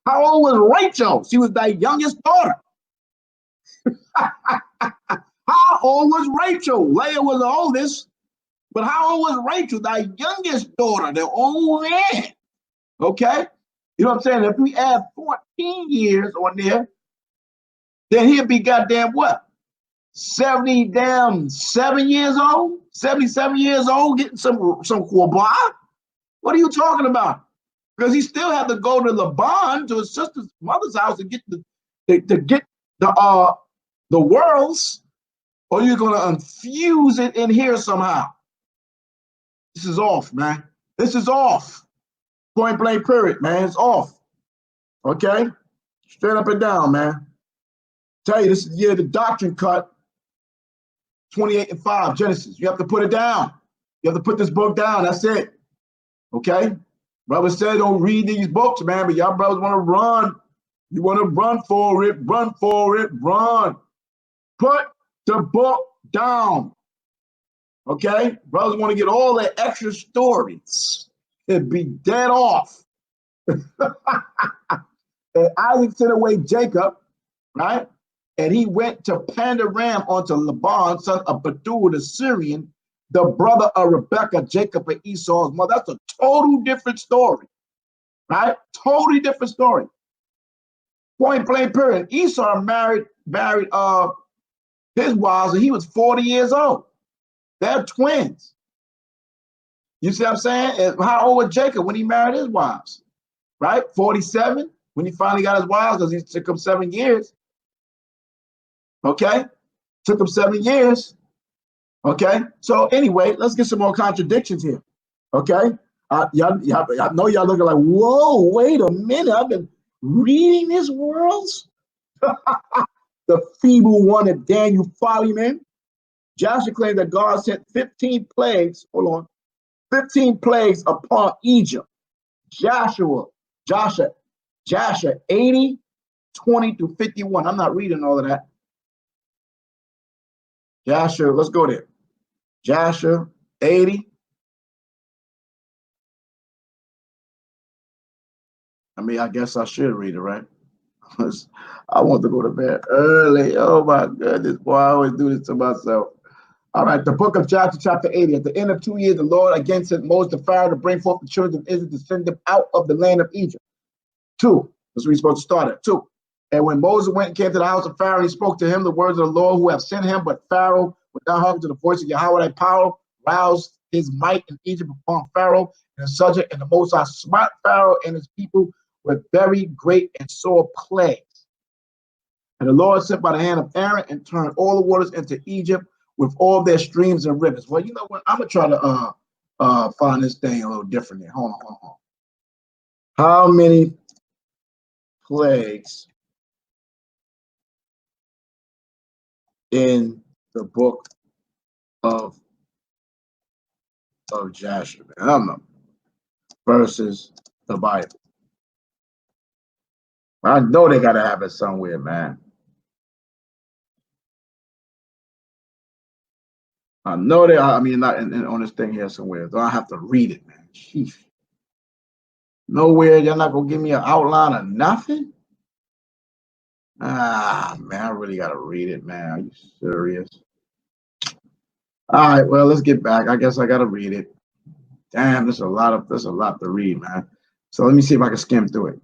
How old was Rachel? She was thy youngest daughter. How old was Rachel? Leah was the oldest, but how old was Rachel, thy youngest daughter, the old man? Okay? You know what I'm saying? If we add 14 years on there, then he'll be goddamn what? 77 years old? 77 years old getting some quabah? What are you talking about? Because he still had to go to Laban, to his sister's mother's house, to get the worlds, or you're gonna infuse it in here somehow. This is off, man. This is off. Point blank period, man. It's off. Okay? Straight up and down, man. Tell you, this is the year the doctrine cut. 28:5, Genesis. You have to put it down. You have to put this book down. That's it. Okay? Brother said don't read these books, man, but y'all brothers want to run. You want to run for it, run for it, run. Put the book down. Okay? Brothers want to get all the extra stories. It'd be dead off. And Isaac sent away Jacob, right? And he went to Pandaram unto Laban, son of Bethuel the Syrian, the brother of Rebekah, Jacob and Esau's mother. That's a total different story, right? Totally different story. Point blank period. Esau married his wives, and he was 40 years old. They're twins. You see what I'm saying? And how old was Jacob when he married his wives? Right? 47 when he finally got his wives, because it took him 7 years. Okay? Took him 7 years. Okay? So anyway, let's get some more contradictions here. Okay? I know y'all looking like, whoa, wait a minute. I've been reading this worlds. The feeble one of Daniel Follyman. Joshua claimed that God sent 15 plagues, 15 plagues upon Egypt. Jasher 80, 20 to 51. I'm not reading all of that. Jasher, let's go there. Jasher 80. I mean, I guess I should read it, right? I want to go to bed early. Oh my goodness, boy, I always do this to myself. All right, the book of Joshua, chapter 80. At the end of 2 years, the Lord again sent Moses to Pharaoh to bring forth the children of Israel to send them out of the land of Egypt. 2. That's where we're supposed to start at. 2. And when Moses went and came to the house of Pharaoh, he spoke to him the words of the Lord who have sent him. But Pharaoh would not hearken to the voice of YAHAWAH thy power, roused his might in Egypt upon Pharaoh and his subject, and the Most High smote Pharaoh and his people with very great and sore plagues. And the Lord sent by the hand of Aaron and turned all the waters into Egypt with all their streams and rivers. Well, you know what? I'm gonna try to find this thing a little differently. Hold on. How many plagues in the book of Jasher? I don't know. Versus the Bible. I know they gotta have it somewhere, man. I know they. I mean, not on this thing here somewhere. So I have to read it, man. Sheesh. Nowhere. You're not gonna give me an outline of nothing. Ah, man, I really gotta read it, man. Are you serious? All right. Well, let's get back. I guess I gotta read it. Damn, there's a lot to read, man. So let me see if I can skim through it.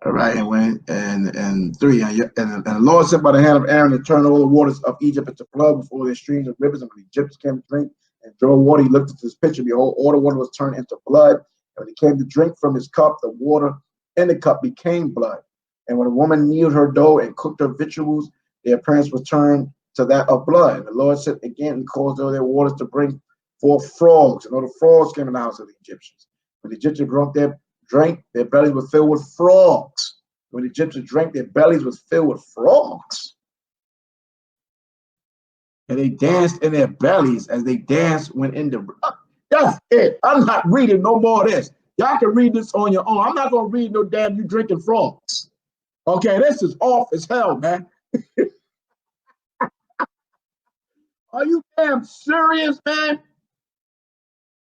All right, and 3, and the Lord sent by the hand of Aaron to turn all the waters of Egypt into blood before their streams and rivers, and when the Egyptians came to drink and draw water, he looked into his pitcher, behold, all the water was turned into blood. And when he came to drink from his cup, the water in the cup became blood. And when a woman kneaded her dough and cooked her victuals, their appearance was turned to that of blood. And the Lord sent again and caused all their waters to bring forth frogs, and all the frogs came in the house of the Egyptians. When the Egyptians drank, their bellies were filled with frogs. When the Egyptians drank, their bellies was filled with frogs. And they danced in their bellies as they danced when in the... That's it. I'm not reading no more of this. Y'all can read this on your own. I'm not going to read no damn you drinking frogs. Okay, this is off as hell, man. Are you damn serious, man?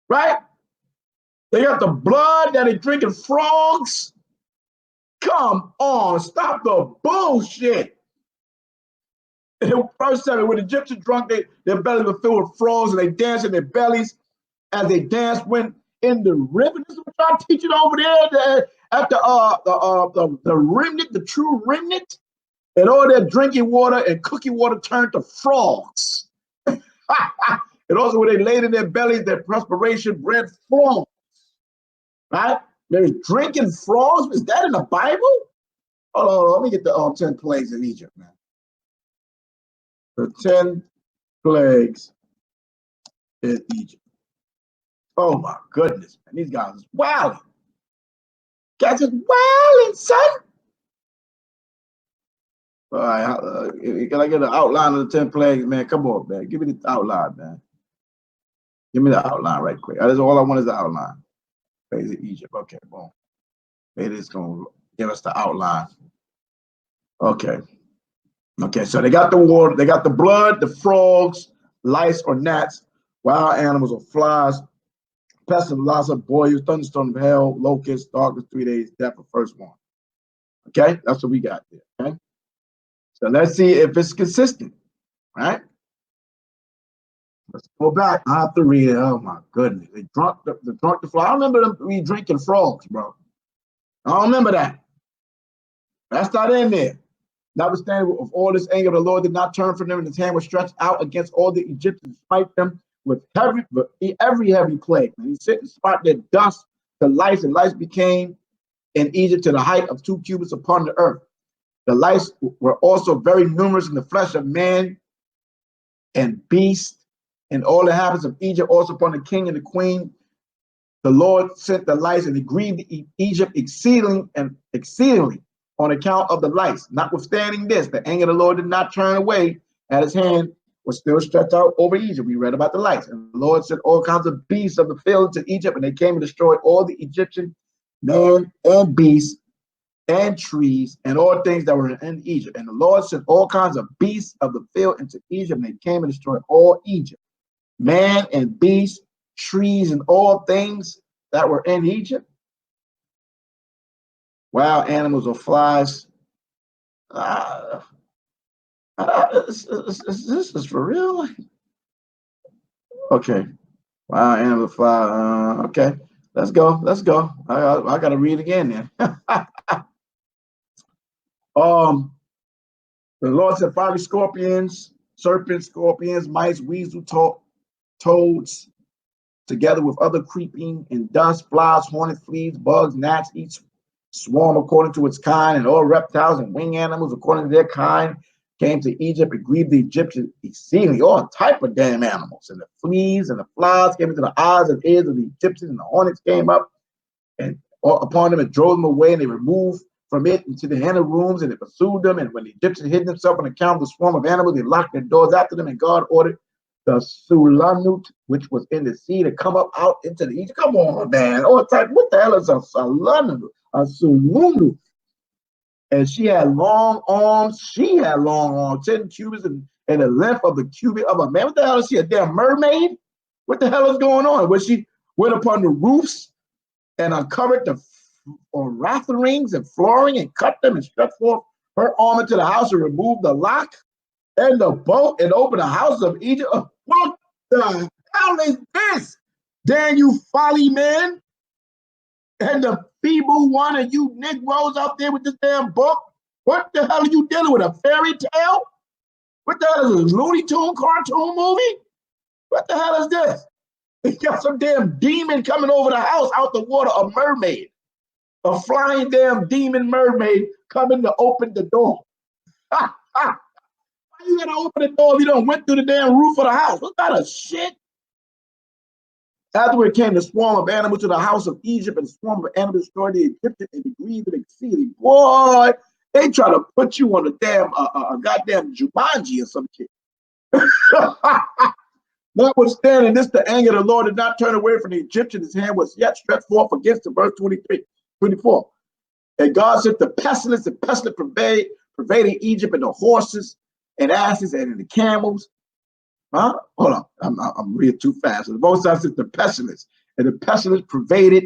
Right? They got the blood that they drinking frogs. Come on, stop the bullshit. Verse 7, when the Egyptians drunk, their bellies were filled with frogs, and they danced in their bellies as they danced when in the river. This is what y'all teaching over there at the remnant, the true remnant, and all their drinking water and cooking water turned to frogs. And also when they laid in their bellies, their perspiration bred frogs. Right? They're drinking frogs. Is that in the Bible? Hold on, let me get the 10 plagues in Egypt, man. The 10 plagues in Egypt. Oh my goodness, man. These guys is wilding. Guys is wilding, son. All right, can I get an outline of the 10 plagues, man? Come on, man. Give me the outline, man. Give me the outline right quick. That's all I want is the outline. Plagues in Egypt. Okay, boom. Maybe it's going to give us the outline. Okay. Okay, so they got the water, they got the blood, the frogs, lice or gnats, wild animals or flies, pestilence, loss of boils, thunderstorm of hell, locusts, darkness, 3 days, death of first one. Okay, that's what we got there. Okay, so let's see if it's consistent. Right? Let's go back. I have to read it. Oh my goodness, they drunk the fly. I remember them drinking frogs, bro. I don't remember that. That's not in there. Notwithstanding of all this anger, the Lord did not turn from them, and his hand was stretched out against all the Egyptians, smite them with every heavy plague. And he sent and spot their dust to lice, and lice became in Egypt to the height of 2 cubits upon the earth. The lice were also very numerous in the flesh of man and beast, and all the inhabitants of Egypt, also upon the king and the queen. The Lord sent the lice, and it grieved Egypt exceedingly on account of the lice. Notwithstanding this, the anger of the Lord did not turn away, and his hand was still stretched out over Egypt. We read about the lice. And the Lord sent all kinds of beasts of the field to Egypt, and they came and destroyed all the Egyptian man and beasts and trees and all things that were in Egypt. And the Lord sent all kinds of beasts of the field into Egypt, and they came and destroyed all Egypt, man and beast, trees, and all things that were in Egypt. Wild animals or flies. This is for real? Okay. Wild animals, fly. Okay. Let's go. Let's go. I got to read again then. The Lord said, fiery scorpions, serpents, scorpions, mice, weasel, toads, together with other creeping and dust, flies, hornet, fleas, bugs, gnats, each swarm according to its kind, and all reptiles and wing animals according to their kind came to Egypt and grieved the Egyptians exceedingly. All type of damn animals, and the fleas and the flies came into the eyes and ears of the Egyptians, and the hornets came up and upon them and drove them away, and they removed from it into the inner rooms, and they pursued them. And when the Egyptians hid themselves on account of the swarm of animals, they locked their doors after them, and God ordered the Sulanut, which was in the sea, to come up out into the Egypt. Come on, man. All type. What the hell is a Sulanut? A Sulunu? And she had long arms. She had long arms, 10 cubits, and the length of the cubit of a man. What the hell is she? A damn mermaid? What the hell is going on? When she went upon the roofs and uncovered the rafterings and flooring and cut them and stretched forth her arm into the house and removed the lock and the bolt and opened the house of Egypt. What the hell is this? Dan, you Follyman, and the Feeble one, and you Negroes out there with this damn book. What the hell are you dealing with? A fairy tale? What the hell is this? Looney Tune cartoon movie? What the hell is this? You got some damn demon coming over the house out the water, a mermaid. A flying damn demon mermaid coming to open the door. Why you gotta open the door if you don't went through the damn roof of the house? What kind of shit? Afterward came the swarm of animals to the house of Egypt, and the swarm of animals destroyed the Egyptians and the grieved and exceedingly. Boy, they try to put you on a damn goddamn Jumanji or some shit. Notwithstanding this, the anger of the Lord did not turn away from the Egyptians. His hand was yet stretched forth against them. Verse 24. And God sent the pestilence, and pestilence pervading Egypt, and the horses and asses and the camels. Huh? Hold on, I'm reading too fast. The most sent the pestilence, and the pestilence pervaded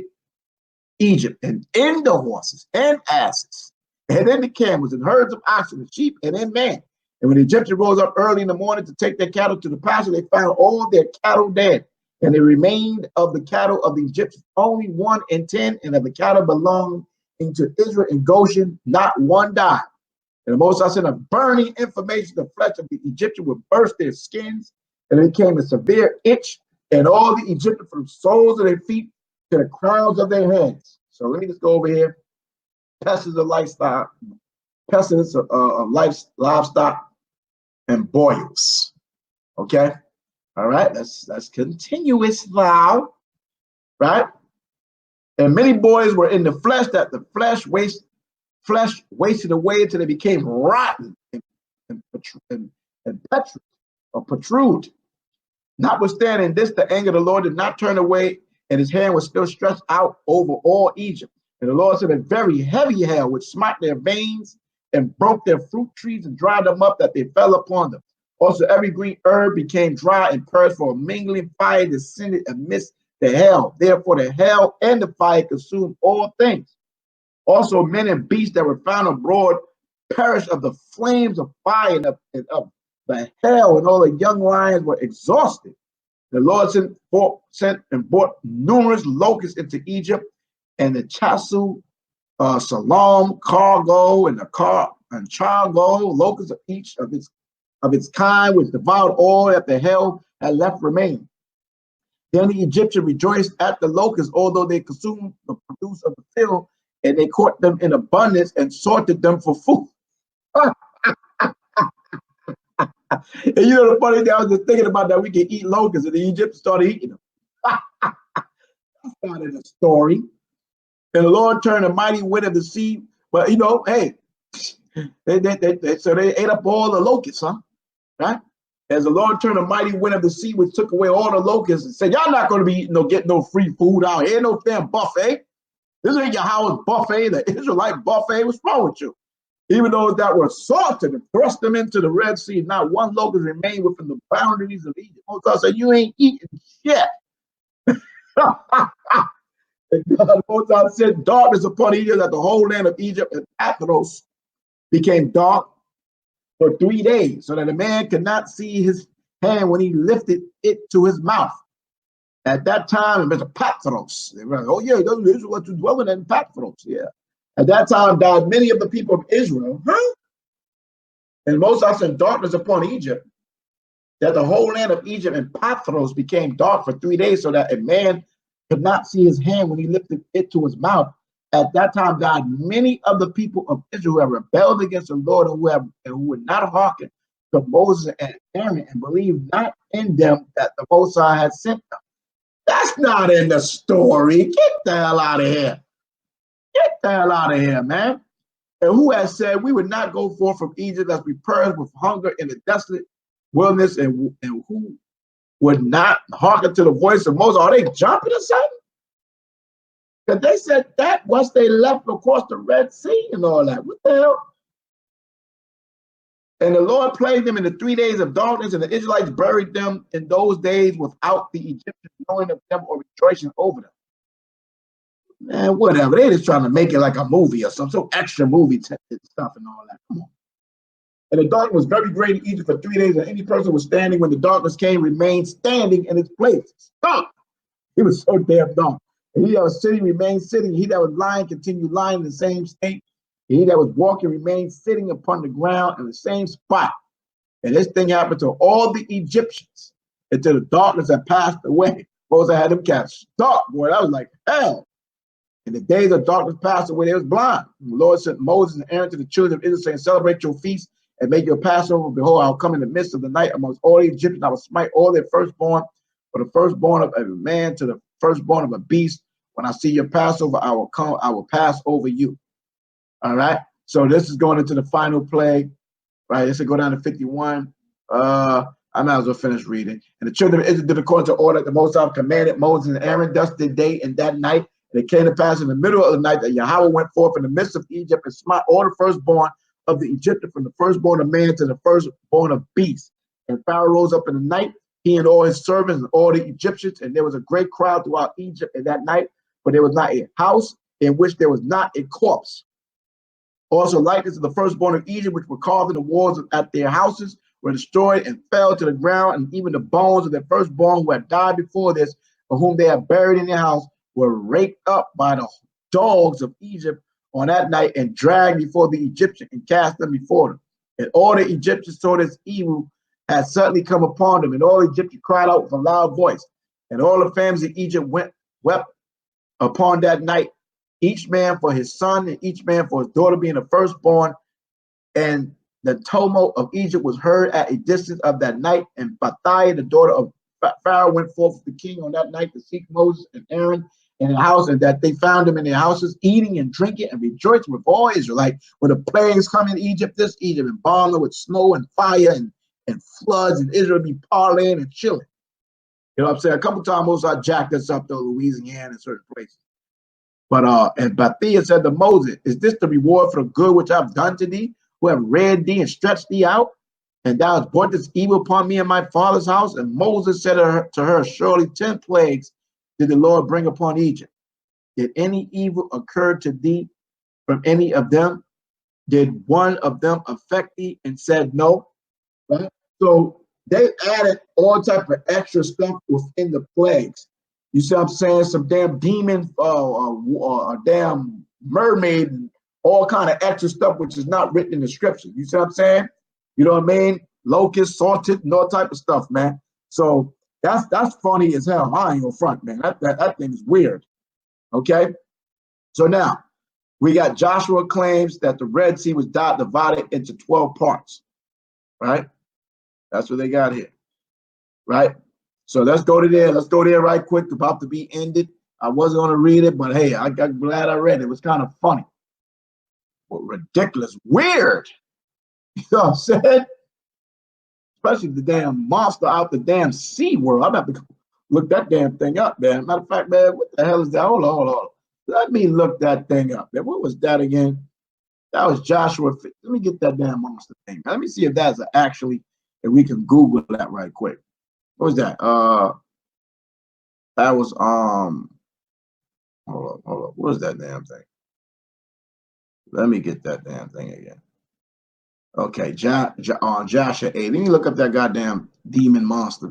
Egypt, and in the horses and asses, and in the camels and herds of oxen and sheep, and in man. And when the Egyptians rose up early in the morning to take their cattle to the pasture, they found all their cattle dead. And there remained of the cattle of the Egyptians only 1 in 10, and of the cattle belonging to Israel in Goshen, not one died. And the Most High sent a burning information, the flesh of the Egyptian would burst their skins, and it became a severe itch, and all the Egyptians from the soles of their feet to the crowns of their heads. So let me just go over here. Pestilence of lifestyle, pestilence of livestock, and boils. Okay, all right. That's continuous now, right? And many boys were in the flesh, that the flesh wasted away until they became rotten and protrude. Notwithstanding this, the anger of the Lord did not turn away, and his hand was still stretched out over all Egypt. And the Lord sent a very heavy hail, which smote their veins and broke their fruit trees and dried them up, that they fell upon them. Also, every green herb became dry and perished, for a mingling fire descended amidst the hail. Therefore, the hail and the fire consumed all things. Also, men and beasts that were found abroad perished of the flames of fire and of the hail, and all the young lions were exhausted. The Lord sent and brought numerous locusts into Egypt, and the Chasu, Salam, Cargo, and Chargo, locusts of each of its kind, which devoured all that the hail had left remain. Then the Egyptians rejoiced at the locusts, although they consumed the produce of the field, and they caught them in abundance and sorted them for food. And you know the funny thing, I was just thinking about that we can eat locusts, and the Egyptians started eating them. That's not in the story. And the Lord turned a mighty wind of the sea, but you know, hey, so they ate up all the locusts, huh? Right? As the Lord turned a mighty wind of the sea, which took away all the locusts, and said, "Y'all not going to be eating get no free food out here, no damn buffet. This ain't Yahawah's buffet, the Israelite buffet. What's wrong with you?" Even those that were salted and thrust them into the Red Sea, not one locust remained within the boundaries of Egypt. Moses said, "You ain't eating shit." And God, Moses said, "Darkness upon Egypt, that the whole land of Egypt and Pathros became dark for 3 days, so that a man could not see his hand when he lifted it to his mouth." At that time, it was Pathros. They were like, "Oh yeah, those Israelites were dwelling in Pathros." Yeah. At that time died many of the people of Israel. Huh? And Moses sent darkness upon Egypt, that the whole land of Egypt and Pathros became dark for 3 days, so that a man could not see his hand when he lifted it to his mouth. At that time died many of the people of Israel who have rebelled against the Lord, and who would not hearken to Moses and Aaron, and believed not in them that the Most High had sent them. That's not in the story. Get the hell out of here. Get the hell out of here, man. And who has said, "We would not go forth from Egypt, as we perished with hunger in the desolate wilderness," and who would not hearken to the voice of Moses? Are they jumping or something? Because they said that once they left across the Red Sea and all that. What the hell? And the Lord plagued them in the 3 days of darkness, and the Israelites buried them in those days without the Egyptians knowing of them or rejoicing over them. Man, whatever. They just trying to make it like a movie or some extra movie stuff and all that. Come on. And the darkness was very great in Egypt for 3 days, and any person was standing when the darkness came remained standing in his place. Stop! It was so damn dark. And he that was sitting remained sitting. He that was lying continued lying in the same state. And he that was walking remained sitting upon the ground in the same spot. And this thing happened to all the Egyptians until the darkness had passed away. Moses had them catch dark, boy. That was like hell. And the days of darkness passed away, they was blind. And the Lord sent Moses and Aaron to the children of Israel, saying, "Celebrate your feast and make your Passover. Behold, I will come in the midst of the night amongst all the Egyptians. I will smite all their firstborn, for the firstborn of a man to the firstborn of a beast. When I see your Passover, I will pass over you." All right. So this is going into the final plague. Right. This will go down to 51. I might as well finish reading. "And the children of Israel did according to order that the Most High commanded Moses and Aaron. Thus did they in that night. And it came to pass in the middle of the night that Yahawah went forth in the midst of Egypt and smite all the firstborn of the Egyptian, from the firstborn of man to the firstborn of beasts. And Pharaoh rose up in the night, he and all his servants and all the Egyptians, and there was a great crowd throughout Egypt in that night, but there was not a house in which there was not a corpse. Also, likeness of the firstborn of Egypt, which were carved in the walls at their houses, were destroyed and fell to the ground, and even the bones of their firstborn who had died before this, for whom they had buried in their house, were raked up by the dogs of Egypt on that night and dragged before the Egyptian and cast them before them. And all the Egyptians saw this evil had suddenly come upon them, and all the Egyptians cried out with a loud voice. And all the families of Egypt wept upon that night, each man for his son and each man for his daughter, being the firstborn. And the tumult of Egypt was heard at a distance of that night. And Bathiah, the daughter of Pharaoh, went forth with the king on that night to seek Moses and Aaron in the house, and that they found them in their houses, eating and drinking and rejoicing with all Israelites. When the plagues come in Egypt, this Egypt, and bombed with snow and fire and floods, and Israel be parlaying and chilling. You know what I'm saying? A couple times Moses jacked us up, though, Louisiana and certain places. But and Bathiah said to Moses, is this the reward for the good which I've done to thee, who have reared thee and stretched thee out? And thou hast brought this evil upon me and my father's house. And Moses said to her, surely 10 plagues did the Lord bring upon Egypt. Did any evil occur to thee from any of them? Did one of them affect thee? And said no. Right? So they added all type of extra stuff within the plagues. You see what I'm saying? Some damn demon, a damn mermaid, and all kind of extra stuff which is not written in the scripture. You see what I'm saying? You know what I mean? Locust, salted, and all type of stuff, man. So that's funny as hell. I ain't gonna front, man. That thing is weird. Okay. So now we got Joshua claims that the Red Sea was divided into 12 parts. Right? That's what they got here. Right? So let's go to there. Let's go there right quick. About to be ended. I wasn't going to read it, but hey, I'm glad I read it. It was kind of funny. But ridiculous. Weird. You know what I'm saying? Especially the damn monster out the damn sea world. I'm going to have to look that damn thing up, man. Matter of fact, man, what the hell is that? Hold on. Let me look that thing up, man. What was that again? That was Joshua. Let me get that damn monster thing. Let me see if that's actually, if we can Google that right quick. What was that? That was hold up. What was that damn thing? Let me get that damn thing again. Okay, JASHER 8. Let me look up that goddamn demon monster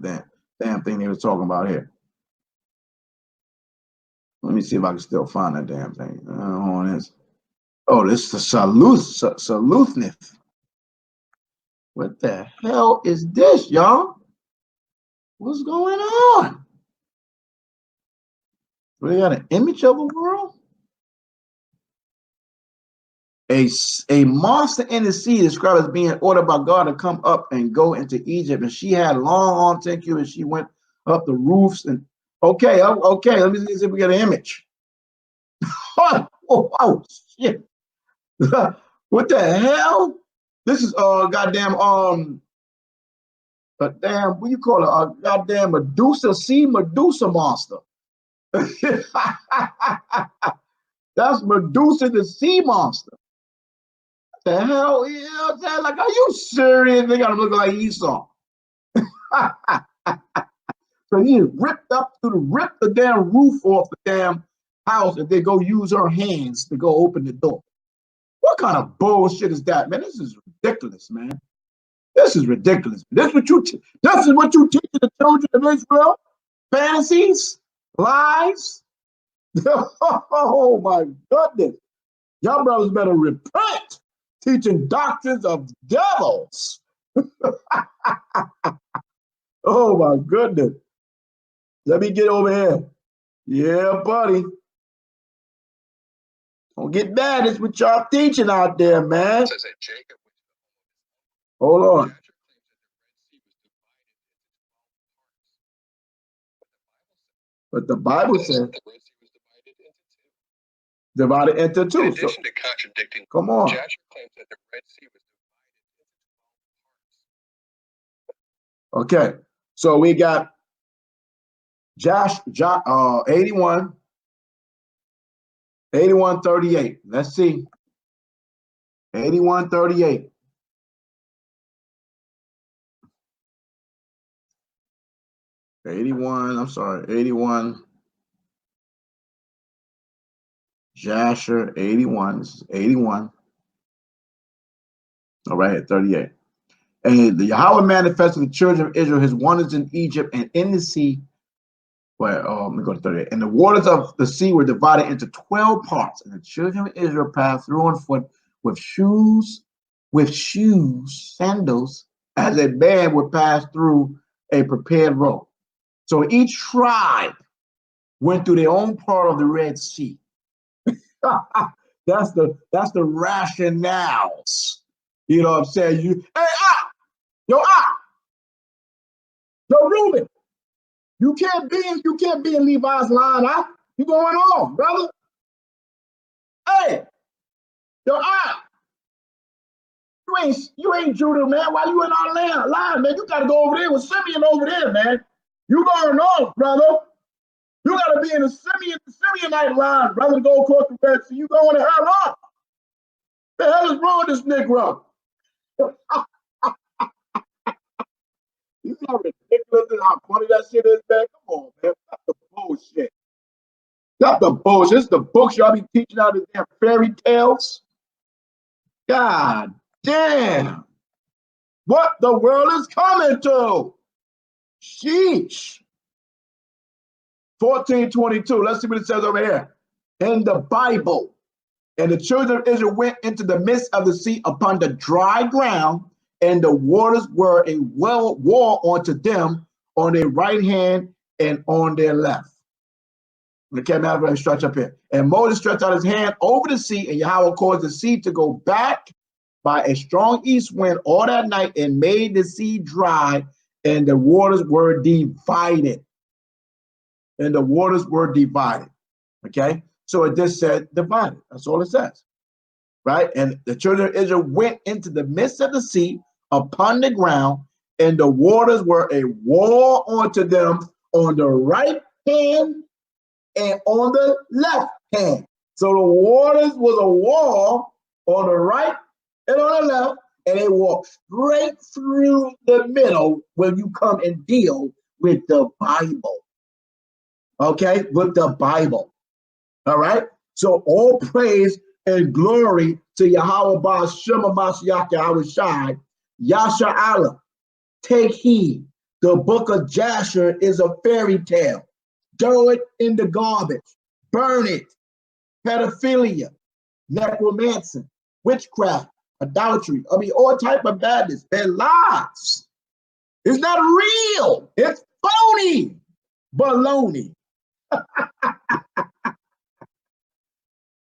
damn thing they were talking about here. Let me see if I can still find that damn thing. On this. Oh, this is the Saluthnith. What the hell is this, y'all? What's going on? We got an image of a world? A monster in the sea described as being ordered by God to come up and go into Egypt. And she had long arms, thank you, and she went up the roofs. And okay, let me see if we get an image. oh shit. What the hell? This is goddamn a damn, what you call it? A goddamn Medusa, Medusa monster. That's Medusa, the sea monster. What the hell? You know what I'm saying? Like, are you serious? They got him looking like Esau. So he ripped the damn roof off the damn house, and they go use her hands to go open the door. What kind of bullshit is that, man? This is ridiculous, man. This is ridiculous. This is what you teach the children of Israel? Fantasies? Lies? Oh my goodness. Y'all brothers better repent, teaching doctrines of devils. Oh my goodness. Let me get over here. Yeah, buddy. Don't get mad. It's what y'all teaching out there, man. Hold on. But the Bible says divided into two. In addition to contradicting, come on. Jasher claims that the Red Sea was divided into 12 parts. Okay, so we got 81:38. Let's see. 81:38. 81, I'm sorry, 81. JASHER 81. This is 81. All right, at 38. And the Yahweh manifested to the children of Israel his wonders in Egypt and in the sea. Well, let me go to 38. And the waters of the sea were divided into 12 parts. And the children of Israel passed through on foot with shoes, sandals, as a man would pass through a prepared road. So each tribe went through their own part of the Red Sea. That's the rationales. You know what I'm saying? Yo, Reuben, you can't be in Levi's line, You going on, brother? Hey, yo, you ain't Judah, man. Why you in our line, man? You gotta go over there with Simeon over there, man. You going off, brother. You gotta be in the Simeonite line, brother, to go across the Red Sea. You going to hell up. The hell is wrong with this Negro? You know how ridiculous and how funny that shit is, man? Come on, man. Stop the bullshit. Stop the bullshit. It's the books y'all be teaching out of damn fairy tales. God damn. What the world is coming to? Sheesh. 14:22. Let's see what it says over here. In the Bible. And the children of Israel went into the midst of the sea upon the dry ground, and the waters were a wall unto them on their right hand and on their left. Okay, now I'm going to stretch up here. And Moses stretched out his hand over the sea, and Yahweh caused the sea to go back by a strong east wind all that night, and made the sea dry, and the waters were divided. And the waters were divided. Okay? So it just said divided. That's all it says. Right? And the children of Israel went into the midst of the sea upon the ground, and the waters were a wall unto them on the right hand and on the left hand. So the waters was a wall on the right and on the left, and they walked straight through the middle when you come and deal with the Bible. Okay? With the Bible. All right? So all praise and glory to Yahawah Ba'Shem MASHAYACH YAHAWASHI. Yasha Allah. Take heed. The book of Jasher is a fairy tale. Throw it in the garbage. Burn it. Pedophilia, necromancy, witchcraft, idolatry. I mean, all type of badness. They're lies. It's not real. It's phony. Baloney.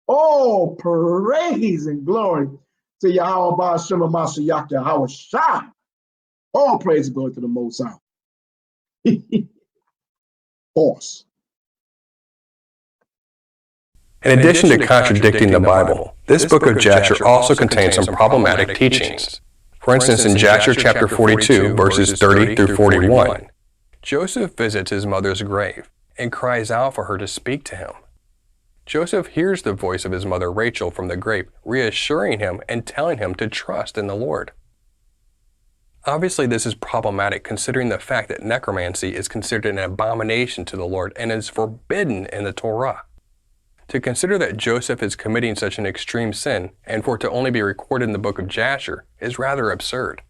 Oh, praise and glory to Yahawah Ba'Shem MASHAYACH YAHAWASHI. All praise and glory to the Most High. Horse. In addition to contradicting the Bible, this book of Jasher also contains some problematic teachings. For instance, in Jasher chapter 42, verses 30 through 41, Joseph visits his mother's grave and cries out for her to speak to him. Joseph hears the voice of his mother Rachel from the grave, reassuring him and telling him to trust in the Lord. Obviously, this is problematic considering the fact that necromancy is considered an abomination to the Lord and is forbidden in the Torah. To consider that Joseph is committing such an extreme sin and for it to only be recorded in the book of Jasher is rather absurd.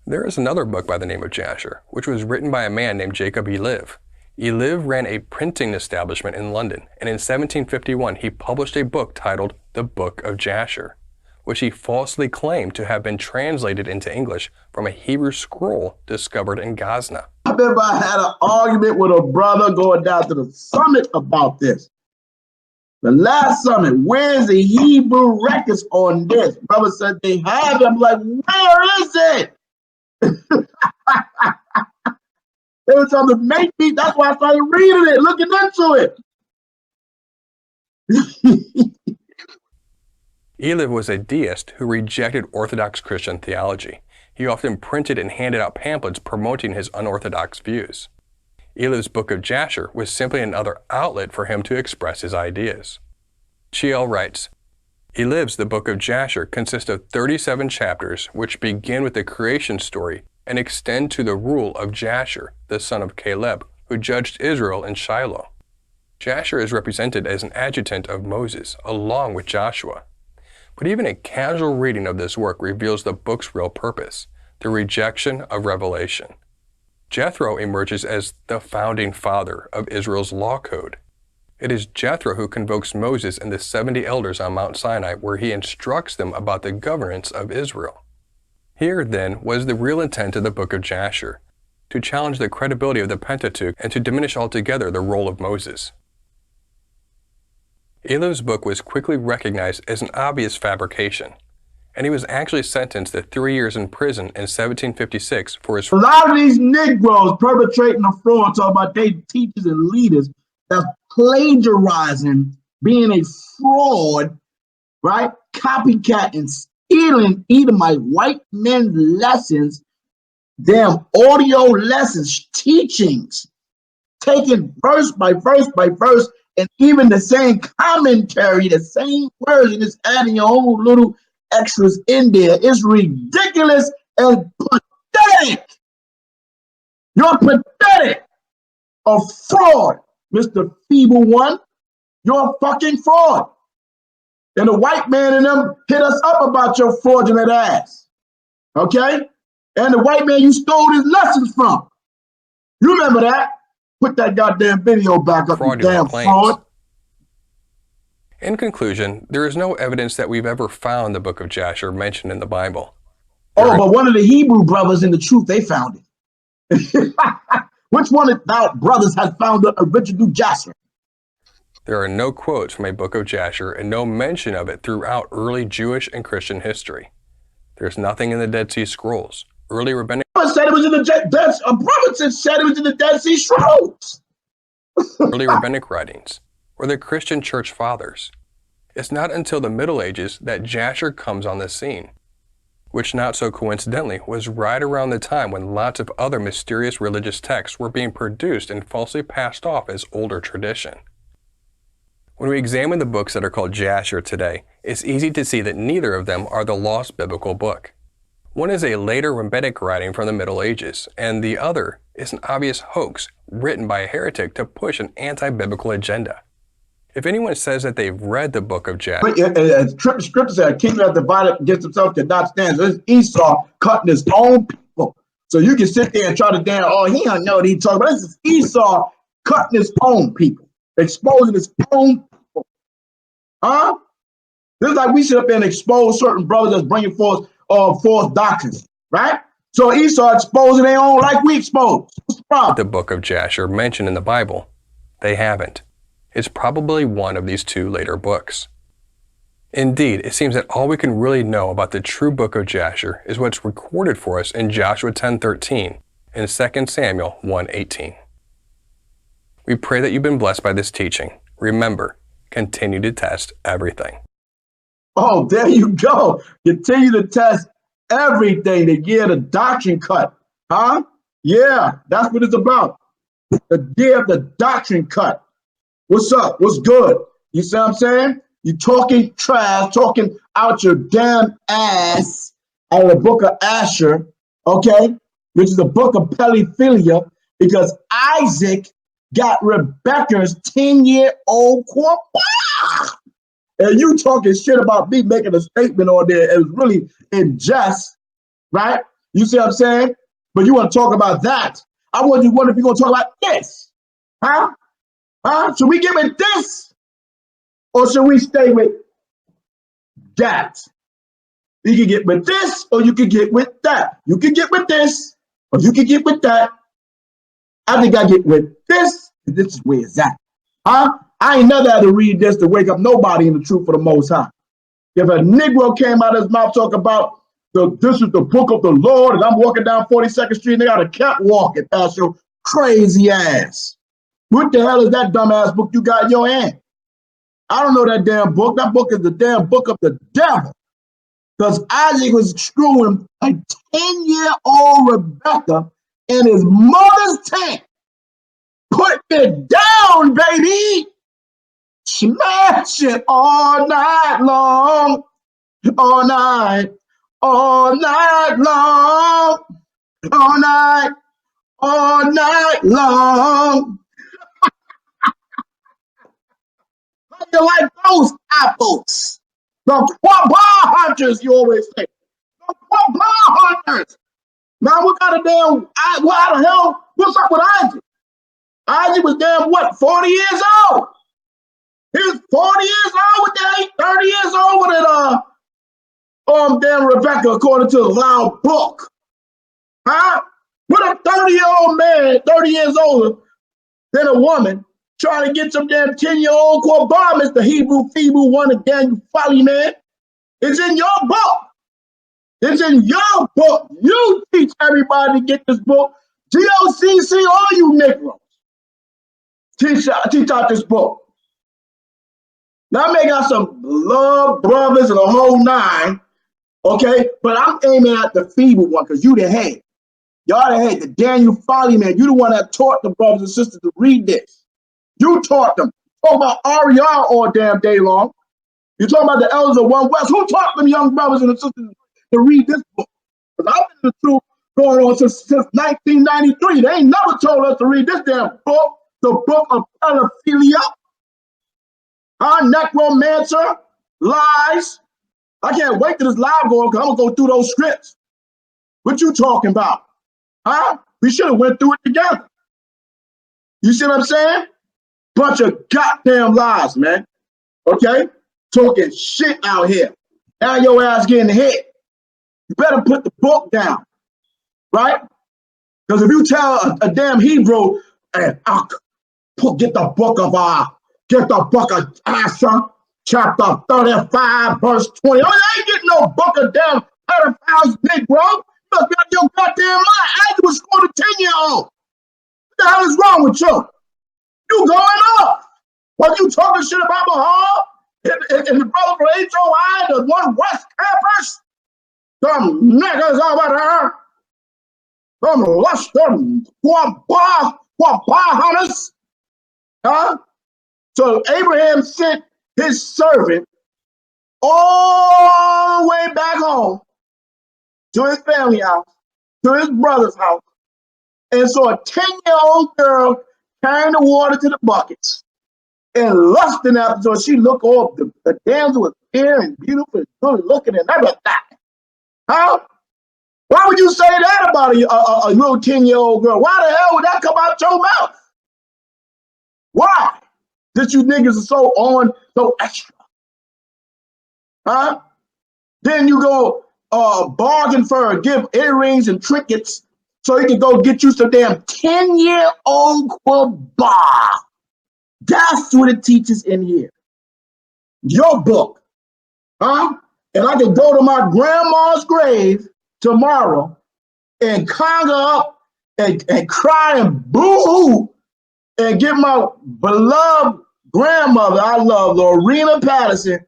There is another book by the name of Jasher, which was written by a man named Jacob Eliv. Eliv ran a printing establishment in London, and in 1751 he published a book titled The Book of Jasher, which he falsely claimed to have been translated into English from a Hebrew scroll discovered in Ghazna. I remember I had an argument with a brother going down to the summit about this. The last summit, where's the Hebrew records on this? Brother said they have it. I'm like, where is it? They were trying to make me, that's why I started reading it, looking into it. Eliv was a deist who rejected Orthodox Christian theology. He often printed and handed out pamphlets promoting his unorthodox views. Eliv's Book of Jasher was simply another outlet for him to express his ideas. Chiel writes, Eliv's The Book of Jasher consists of 37 chapters which begin with the creation story and extend to the rule of Jasher, the son of Caleb, who judged Israel in Shiloh. Jasher is represented as an adjutant of Moses, along with Joshua. But even a casual reading of this work reveals the book's real purpose, the rejection of revelation. Jethro emerges as the founding father of Israel's law code. It is Jethro who convokes Moses and the 70 elders on Mount Sinai, where he instructs them about the governance of Israel. Here, then, was the real intent of the book of Jasher, to challenge the credibility of the Pentateuch and to diminish altogether the role of Moses. Eliph's book was quickly recognized as an obvious fabrication, and he was actually sentenced to 3 years in prison in 1756 for his... A lot of these Negroes perpetrating a fraud, talking about they teachers and leaders, that's plagiarizing, being a fraud, right? Copycat and stealing Edomite white men's lessons, damn audio lessons, teachings, taking verse by verse by verse, and even the same commentary, the same version, is adding your own little extras in there. It's ridiculous and pathetic. You're pathetic. A fraud, Mr. Feeble One. You're a fucking fraud. And the white man in them hit us up about your fraudulent ass. Okay? And the white man you stole his lessons from. You remember that? Put that goddamn video back up, you damn fraud. In conclusion, there is no evidence that we've ever found the book of Jasher mentioned in the Bible. Oh, but one of the Hebrew brothers in the truth, they found it. Which one of our brothers has found the original Jasher? There are no quotes from a book of Jasher and no mention of it throughout early Jewish and Christian history. There's nothing in the Dead Sea Scrolls, early rabbinic... said it was in the a brother said it was in the Dead Sea Scrolls. early rabbinic writings, or the Christian church fathers. It's not until the Middle Ages that Jasher comes on the scene, which not so coincidentally was right around the time when lots of other mysterious religious texts were being produced and falsely passed off as older tradition. When we examine the books that are called Jasher today, it's easy to see that neither of them are the lost biblical book. One is a later rabbinic writing from the Middle Ages, and the other is an obvious hoax written by a heretic to push an anti-biblical agenda. If anyone says that they've read the book of Jasher... Scripture said, a kingdom that divided against himself cannot stand. So it's Esau cutting his own people. So you can sit there and try to damn, oh, he don't know what he's talking about. This is Esau cutting his own people, exposing his own people. Huh? This is like we sit up there and expose certain brothers that's bringing forth false doctrines, right? So Esau exposing their own like we expose. What's the problem? The book of Jasher mentioned in the Bible, they haven't. It's probably one of these two later books. Indeed, it seems that all we can really know about the true book of Jasher is what's recorded for us in Joshua 10:13 and 2 Samuel 1:18. We pray that you've been blessed by this teaching. Remember, continue to test everything. Oh, there you go. Continue to test everything to get a doctrine cut. Huh? Yeah, that's what it's about. To give the doctrine cut. What's up? What's good? You see what I'm saying? You talking trash, talking out your damn ass out of the book of Asher, okay? Which is the book of pedophilia, because Isaac got Rebecca's 10-year-old corpse. And you talking shit about me making a statement on there. It was really in jest, right? You see what I'm saying? But you want to talk about that. I wonder if you're going to talk about this. Huh? Huh? Should we give it this? Or should we stay with that? You can get with this, or you can get with that. You can get with this, or you can get with that. I think I get with this, and this is where it's at. Huh? I ain't never had to read this to wake up nobody in the truth for the Most High. If a Negro came out of his mouth talking about this is the book of the Lord, and I'm walking down 42nd Street and they got a cat walking past your crazy ass. What the hell is that dumbass book you got in your hand? I don't know that damn book. That book is the damn book of the devil. Because Isaac was screwing a 10-year-old Rebecca in his mother's tent. Put it down, baby. Smash it all night long. All night long. all night long. How you like those apples? The bar hunters, you always say. The bar hunters. Now what kind of damn, how the hell, what's up with Isaac? Isaac was damn, what, 40 years old? He was 40 years old with that, 30 years old with that, damn Rebecca, according to the loud book. Huh? What a 30-year-old man, 30 years older than a woman, trying to get some damn 10-year-old Corbamas, the Feeble one, the Daniel Follyman. It's in your book. It's in your book. You teach everybody to get this book. GOCC, all you Negroes. Teach out this book. Now I may got some love brothers and a whole nine, okay? But I'm aiming at the Feeble one because you the head. Y'all the head, the Daniel Follyman. You the one that taught the brothers and sisters to read this. You taught them. Talk about RER all damn day long. You talking about the elders of One West. Who taught them young brothers and sisters to read this book? Because I've been in the truth going on since 1993. They ain't never told us to read this damn book, the book of pedophilia, necromancer, lies. I can't wait till this live going because I'm going to go through those scripts. What you talking about? Huh? We should have went through it together. You see what I'm saying? Bunch of goddamn lies, man. Okay? Talking shit out here. Now your ass getting hit. You better put the book down. Right? Because if you tell a damn Hebrew, hey, get the book of Asher, chapter 35, verse 20. I ain't getting no book of damn pedophiles, Negro. Look at your goddamn mind. Asher was scored a 10-year-old. What the hell is wrong with you? You going off. What you talking shit about Mahal? And the brother from HOI, the One West campus? Them niggas over there. Them lush, them bar hunters. Huh? So Abraham sent his servant all the way back home to his family house, to his brother's house, and saw a 10-year-old girl carrying the water to the buckets and lusting after. So she looked off. The damsel was fair and beautiful and good looking and everything. Huh? Why would you say that about a little 10-year-old girl? Why the hell would that come out your mouth? Why? That you niggas are so extra. Huh? Then you go bargain for her, give earrings and trinkets so he can go get you some damn 10-year-old Quabah. That's what it teaches in here. Your book. Huh? And I can go to my grandma's grave tomorrow and conjure up and cry and boo-hoo and get my beloved grandmother, I love, Lorena Patterson,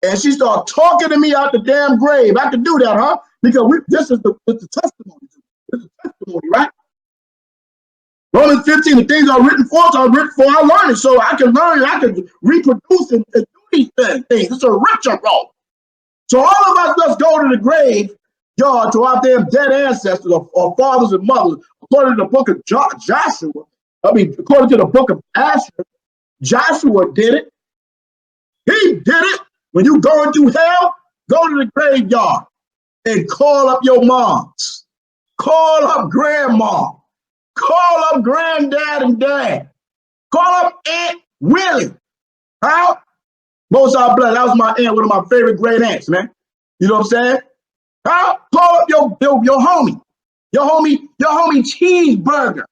and she start talking to me out the damn grave. I can do that, huh? Because this is the testimony. This is testimony, right? Romans 15, the things are written for, I learn it. So I can learn it, I can reproduce and do these things. It's a ritual. So all of us, let's go to the grave, y'all, to our damn dead ancestors or fathers and mothers. According to the book of Joshua, according to the book of Asher, Joshua did it. He did it. When you going through hell, go to the graveyard and call up your moms. Call up grandma. Call up granddad and dad. Call up Aunt Willie. Huh? Most of our blood. That was my aunt, one of my favorite great aunts, man. You know what I'm saying? Huh? Call up your homie. Your homie Cheeseburger.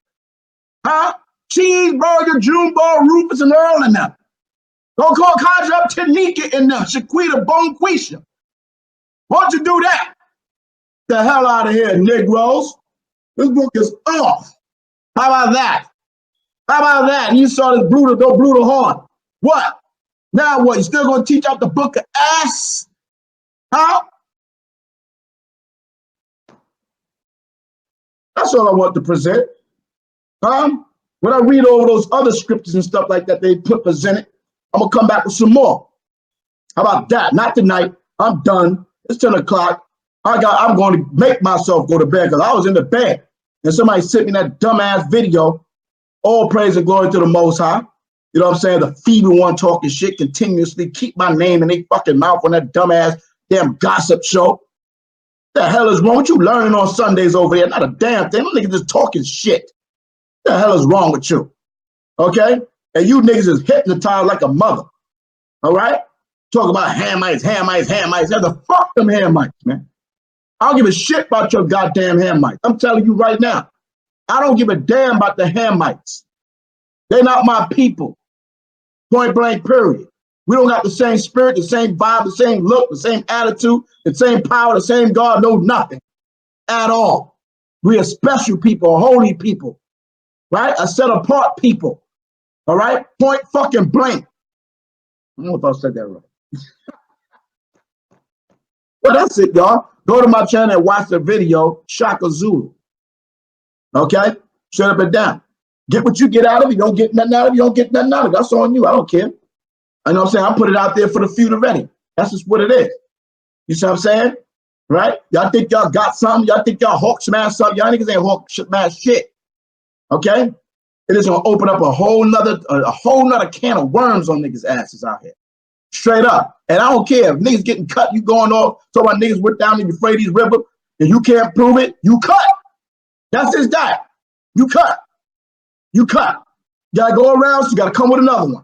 Huh? Cheeseburger, Juneball, Rufus, and Earl and them. Go conjure up Tanika and them, Shaquita, Bonquisha. Why don't you do that? The hell out of here, Negroes. This book is off. How about that? How about that? You saw this brutal horn. What? Now what? You still gonna teach out the book of ass? Huh? That's all I want to present. When I read over those other scriptures and stuff like that they presented, I'm gonna come back with some more. How about that? Not tonight. I'm done. It's 10 o'clock. I'm going to make myself go to bed because I was in the bed and somebody sent me that dumbass video. All praise and glory to the Most High. You know what I'm saying? The feeble one talking shit continuously. Keep my name in their fucking mouth on that dumbass damn gossip show. The hell is wrong with you learning on Sundays over there? Not a damn thing. Them niggas just talking shit. The hell is wrong with you? Okay? And you niggas is hypnotized like a mother. All right? Talk about Hamites. Yeah, the fuck them Hamites, man. I don't give a shit about your goddamn Hamites. I'm telling you right now. I don't give a damn about the Hamites. They're not my people. Point blank, period. We don't got the same spirit, the same vibe, the same look, the same attitude, the same power, the same God, no nothing at all. We are special people, a holy people, right? A set apart people, all right? Point fucking blank. I don't know if I said that right. Well, that's it, y'all. Go to my channel and watch the video, Shaka Zulu. Okay? Shut up and down. Get what you get out of it. You don't get nothing out of it. You don't get nothing out of it. That's on you. I don't care. I know what I'm saying? I put it out there for the few to ready. That's just what it is. You see what I'm saying? Right? Y'all think y'all got something? Y'all think y'all hawk smash something? Y'all niggas ain't hawk smash shit. Okay? It is gonna open up a whole nother can of worms on niggas' asses out here. Straight up. And I don't care if niggas getting cut, you going off, so my niggas went down in the Euphrates River, and you can't prove it, you cut. That's just that. You cut. You cut. You gotta go around, so you gotta come with another one.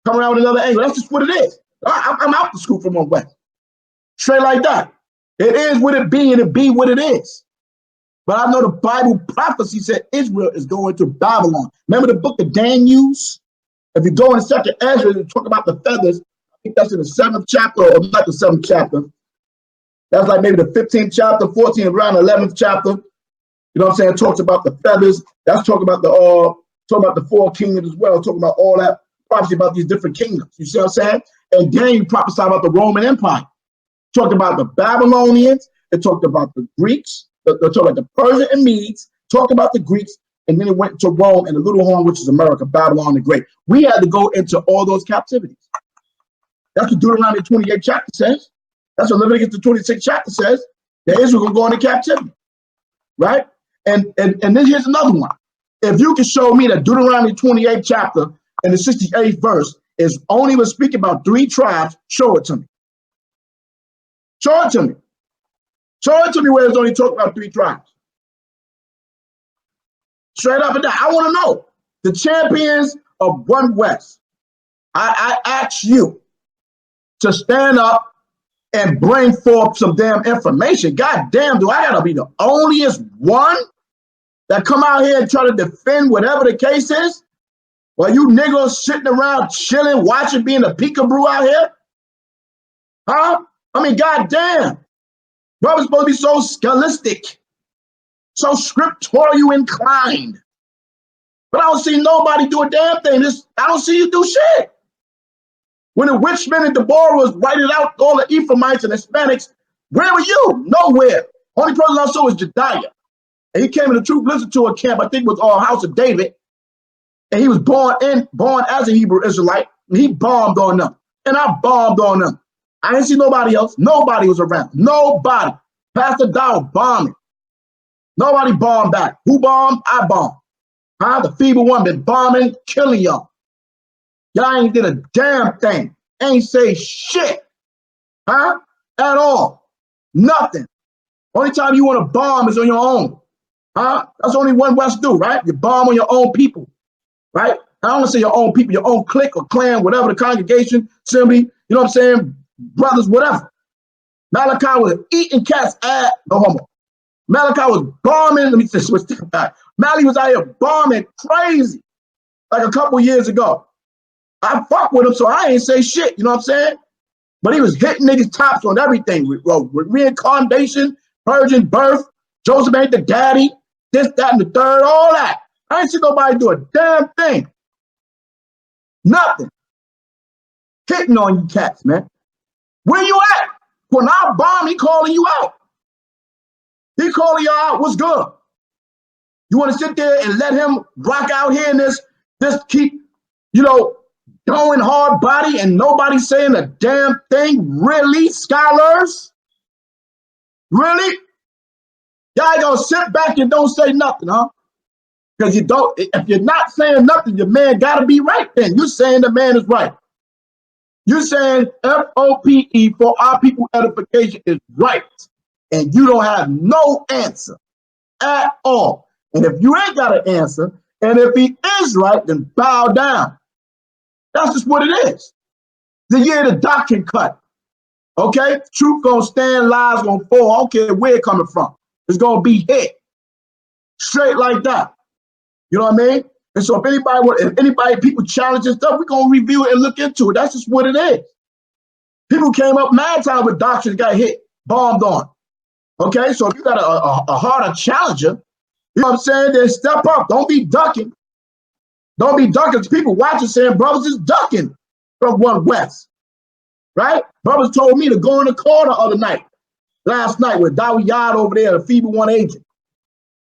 Come around with another angle. That's just what it is. I'm out the school from on west. Straight like that. It is what it be, and it be what it is. But I know the Bible prophecy said Israel is going to Babylon. Remember the book of Daniel? If you go in 2nd Ezra and talk about the feathers, I think that's in the 7th chapter, or not the 7th chapter. That's like maybe the 15th chapter, 14th, around the 11th chapter. You know what I'm saying? It talks about the feathers. That's talking about the 4 kingdoms as well. Talking about all that prophecy about these different kingdoms. You see what I'm saying? And then you prophesy about the Roman Empire. Talked about the Babylonians. It talked about the Greeks. It talked about the Persian and Medes. Talked about the Greeks. And then it went to Rome and the little horn, which is America, Babylon the Great. We had to go into all those captivities. That's what Deuteronomy 28 chapter says. That's what Leviticus the 26th chapter says. That Israel going to go into captivity. Right? And then here's another one. If you can show me that Deuteronomy 28 chapter and the 68th verse is only was speaking about 3 tribes, show it to me. Show it to me. Show it to me where it's only talking about 3 tribes. Straight up and down. I want to know. The champions of One West. I ask you to stand up and bring forth some damn information. God damn, do I gotta be the onlyest one that come out here and try to defend whatever the case is? While you niggas sitting around chilling, watching, being a peekaboo out here? Huh? I mean, god damn. Brother's supposed to be so scholastic, so scriptorial inclined. But I don't see nobody do a damn thing. I don't see you do shit. When the witch men and Deborah was writing out all the Ephraimites and Hispanics, where were you? Nowhere. Only person I saw was Jediah. And he came in the True Blizzard to a camp, I think it was House of David. And he was born as a Hebrew Israelite. And he bombed on them. And I bombed on them. I didn't see nobody else. Nobody was around. Nobody. Pastor Dow bombing. Nobody bombed back. Who bombed? I bombed. Huh? The feeble one been bombing, killing y'all. Y'all ain't did a damn thing. Ain't say shit. Huh? At all. Nothing. Only time you want to bomb is on your own. Huh? That's only One West do, right? You bomb on your own people. Right? I don't want to say your own people, your own clique or clan, whatever, the congregation, assembly, you know what I'm saying? Brothers, whatever. Malachi was eating cats' ass, no homo. Malachi was bombing, let me just switch that back. Malachi was out here bombing crazy, like a couple years ago. I fuck with him, so I ain't say shit, you know what I'm saying? But he was hitting niggas' tops on everything, with reincarnation, virgin birth, Joseph ain't the daddy, this, that, and the third, all that. I ain't see nobody do a damn thing. Nothing. Hitting on you cats, man. Where you at? When I bomb, he calling you out. He calling you out, what's good? You want to sit there and let him rock out here in this keep, you know, going hard body and nobody saying a damn thing? Really, scholars? Really? Y'all ain't gonna sit back and don't say nothing, huh? Because you don't, if you're not saying nothing, your man gotta be right then. You're saying the man is right. You're saying FOPE, for our people edification, is right. And you don't have no answer at all. And if you ain't got an answer, and if he is right, then bow down. That's just what it is. The year the doctrine cut. Okay? Truth gonna stand, lies gonna fall. I don't care where it coming from. It's gonna be hit. Straight like that. You know what I mean? And so if anybody, people challenging stuff, we're gonna review it and look into it. That's just what it is. People came up mad time with doctrines, got hit, bombed on. Okay, so if you got a harder challenger, you know what I'm saying, then step up. Don't be ducking. Don't be ducking. People watching saying brothers is ducking from one west. Right? Brothers told me to go in the car the other night, last night with YAHAWAH over there, the Feeble 1 agent.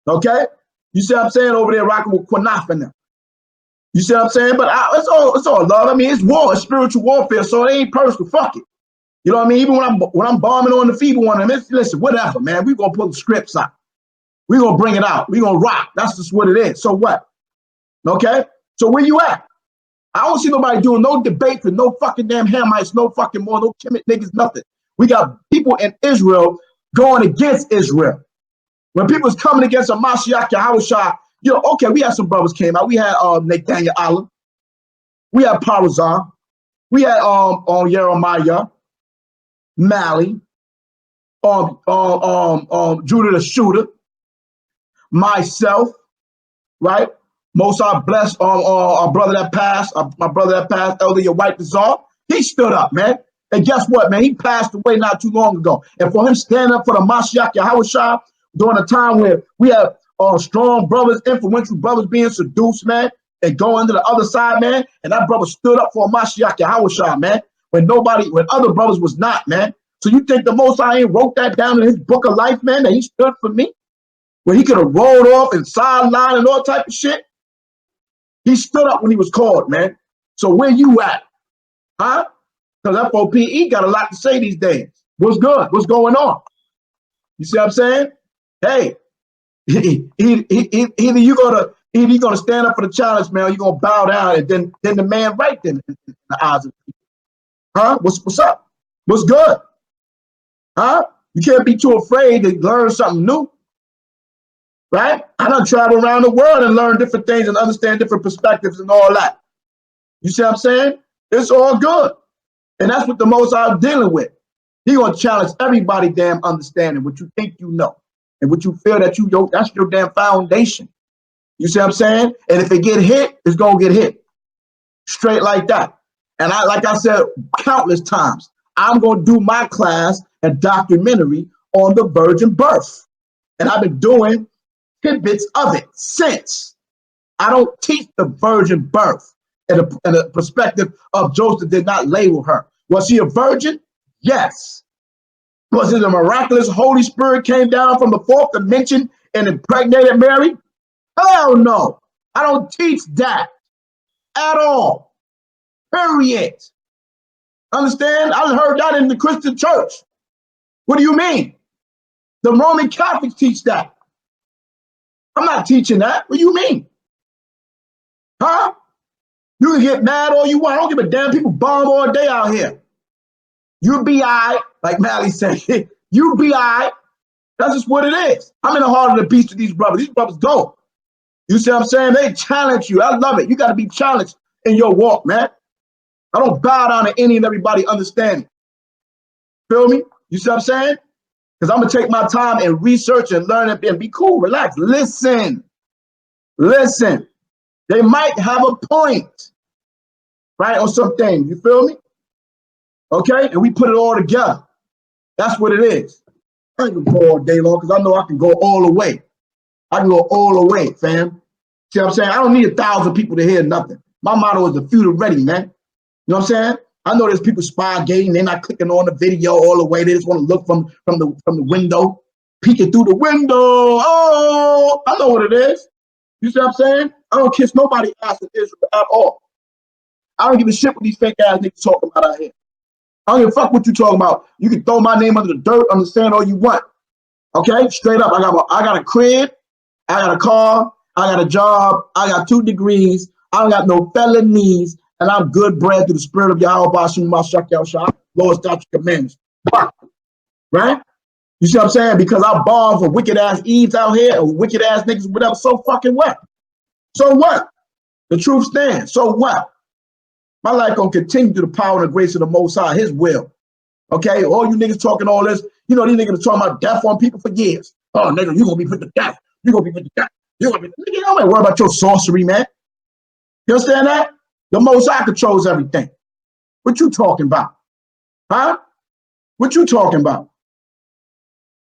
Okay? You see what I'm saying? Over there rocking with Quanaf and them. You see what I'm saying? But it's all love. I mean, it's war, it's spiritual warfare, so it ain't personal. Fuck it. You know what I mean? Even when I'm bombing on the Feeble one, listen, whatever, man. We're gonna put the scripts out. We're gonna bring it out. We're gonna rock. That's just what it is. So what? Okay? So where you at? I don't see nobody doing no debate for no fucking damn Hamites, no fucking more, no Kemet niggas, nothing. We got people in Israel going against Israel. When people's coming against a MASHAYACH, YAHAWASHI, you know, okay, we had some brothers came out. We had Nathaniel Allen. We had Parazan. We had Jeremiah, Mally, Judah the Shooter, myself, right? Most I bless our brother that passed, my brother that passed, Elder Your White Bizarre. He stood up, man. And guess what, man? He passed away not too long ago. And for him standing up for the MASHAYACH YAHAWASHI during a time where we have strong brothers, influential brothers being seduced, man, and going to the other side, man. And that brother stood up for MASHAYACH YAHAWASHI, man, when other brothers was not, man. So you think the Most High ain't wrote that down in his book of life, man, that he stood for me? Where he could have rolled off and sidelined and all type of shit? He stood up when he was called, man. So where you at? Huh? Because FOPE got a lot to say these days. What's good? What's going on? You see what I'm saying? Hey, either you're gonna stand up for the challenge, man, or you're gonna bow down, and then the man right then in the eyes of people. Huh? What's up? What's good? Huh? You can't be too afraid to learn something new. Right? I done travel around the world and learn different things and understand different perspectives and all that. You see what I'm saying? It's all good. And that's what the Most High is dealing with. He gonna challenge everybody damn understanding what you think you know. And what you feel that that's your damn foundation. You see what I'm saying? And if it get hit, it's gonna get hit. Straight like that. And like I said countless times, I'm gonna do my class and documentary on the virgin birth. And I've been doing tidbits of it since. I don't teach the virgin birth in a perspective of Joseph did not label her. Was she a virgin? Yes. Was it a miraculous Holy Spirit came down from the fourth dimension and impregnated Mary? Hell no. I don't teach that at all. Period. Understand? I heard that in the Christian church. What do you mean? The Roman Catholics teach that. I'm not teaching that. What do you mean? Huh? You can get mad all you want. I don't give a damn. People bomb all day out here. You be all right, like Mally said. You be all right. That's just what it is. I'm in the heart of the beast with these brothers. These brothers go. You see what I'm saying? They challenge you. I love it. You got to be challenged in your walk, man. I don't bow down to any and everybody understanding. Feel me? You see what I'm saying? Because I'm going to take my time and research and learn and be cool, relax. Listen. Listen. They might have a point, right, on some things. You feel me? Okay? And we put it all together. That's what it is. I ain't going to go all day long because I know I can go all the way. I can go all the way, fam. See what I'm saying? I don't need 1,000 people to hear nothing. My motto is the few to ready, man. You know what I'm saying? I know there's people spy gating. They're not clicking on the video all the way. They just want to look from the window, peeking through the window. Oh, I know what it is. You see what I'm saying? I don't kiss nobody's ass in Israel at all. I don't give a shit what these fake ass niggas talking about out here. I don't give a fuck what you talking about. You can throw my name under the dirt, understand all you want. Okay, straight up. I got a crib, I got a car, I got a job, I got 2 degrees, I don't got no felonies, and I'm good bred through the spirit of YAHAWASHI, Lord, statute, commandments. Right? You see what I'm saying? Because I born for wicked ass Eves out here, or wicked ass niggas, whatever. So fucking what? So what? The truth stands. So what? My life gonna continue through the power and the grace of the Most High, His will. Okay, all you niggas talking all this, you know, these niggas are talking about death on people for years. Oh, nigga, you gonna be put to death. You gonna be put to death. You gonna be, nigga, you don't worry about your sorcery, man. You understand that? The Most High controls everything. What you talking about? Huh? What you talking about?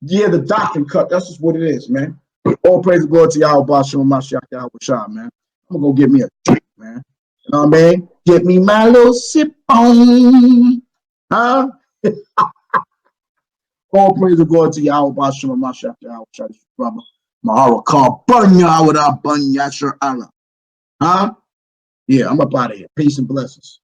Yeah, the doctrine cut. That's just what it is, man. All praise the glory to YAHAWAH, man. I'm gonna go get me a drink, man. You know what I mean? Get me my little sip on. Huh? All praise the glory to YAHAWAH, brother. Mahara call Bunya with our Bunya Sher Allah. Huh? Yeah, I'm up out of here. Peace and blessings.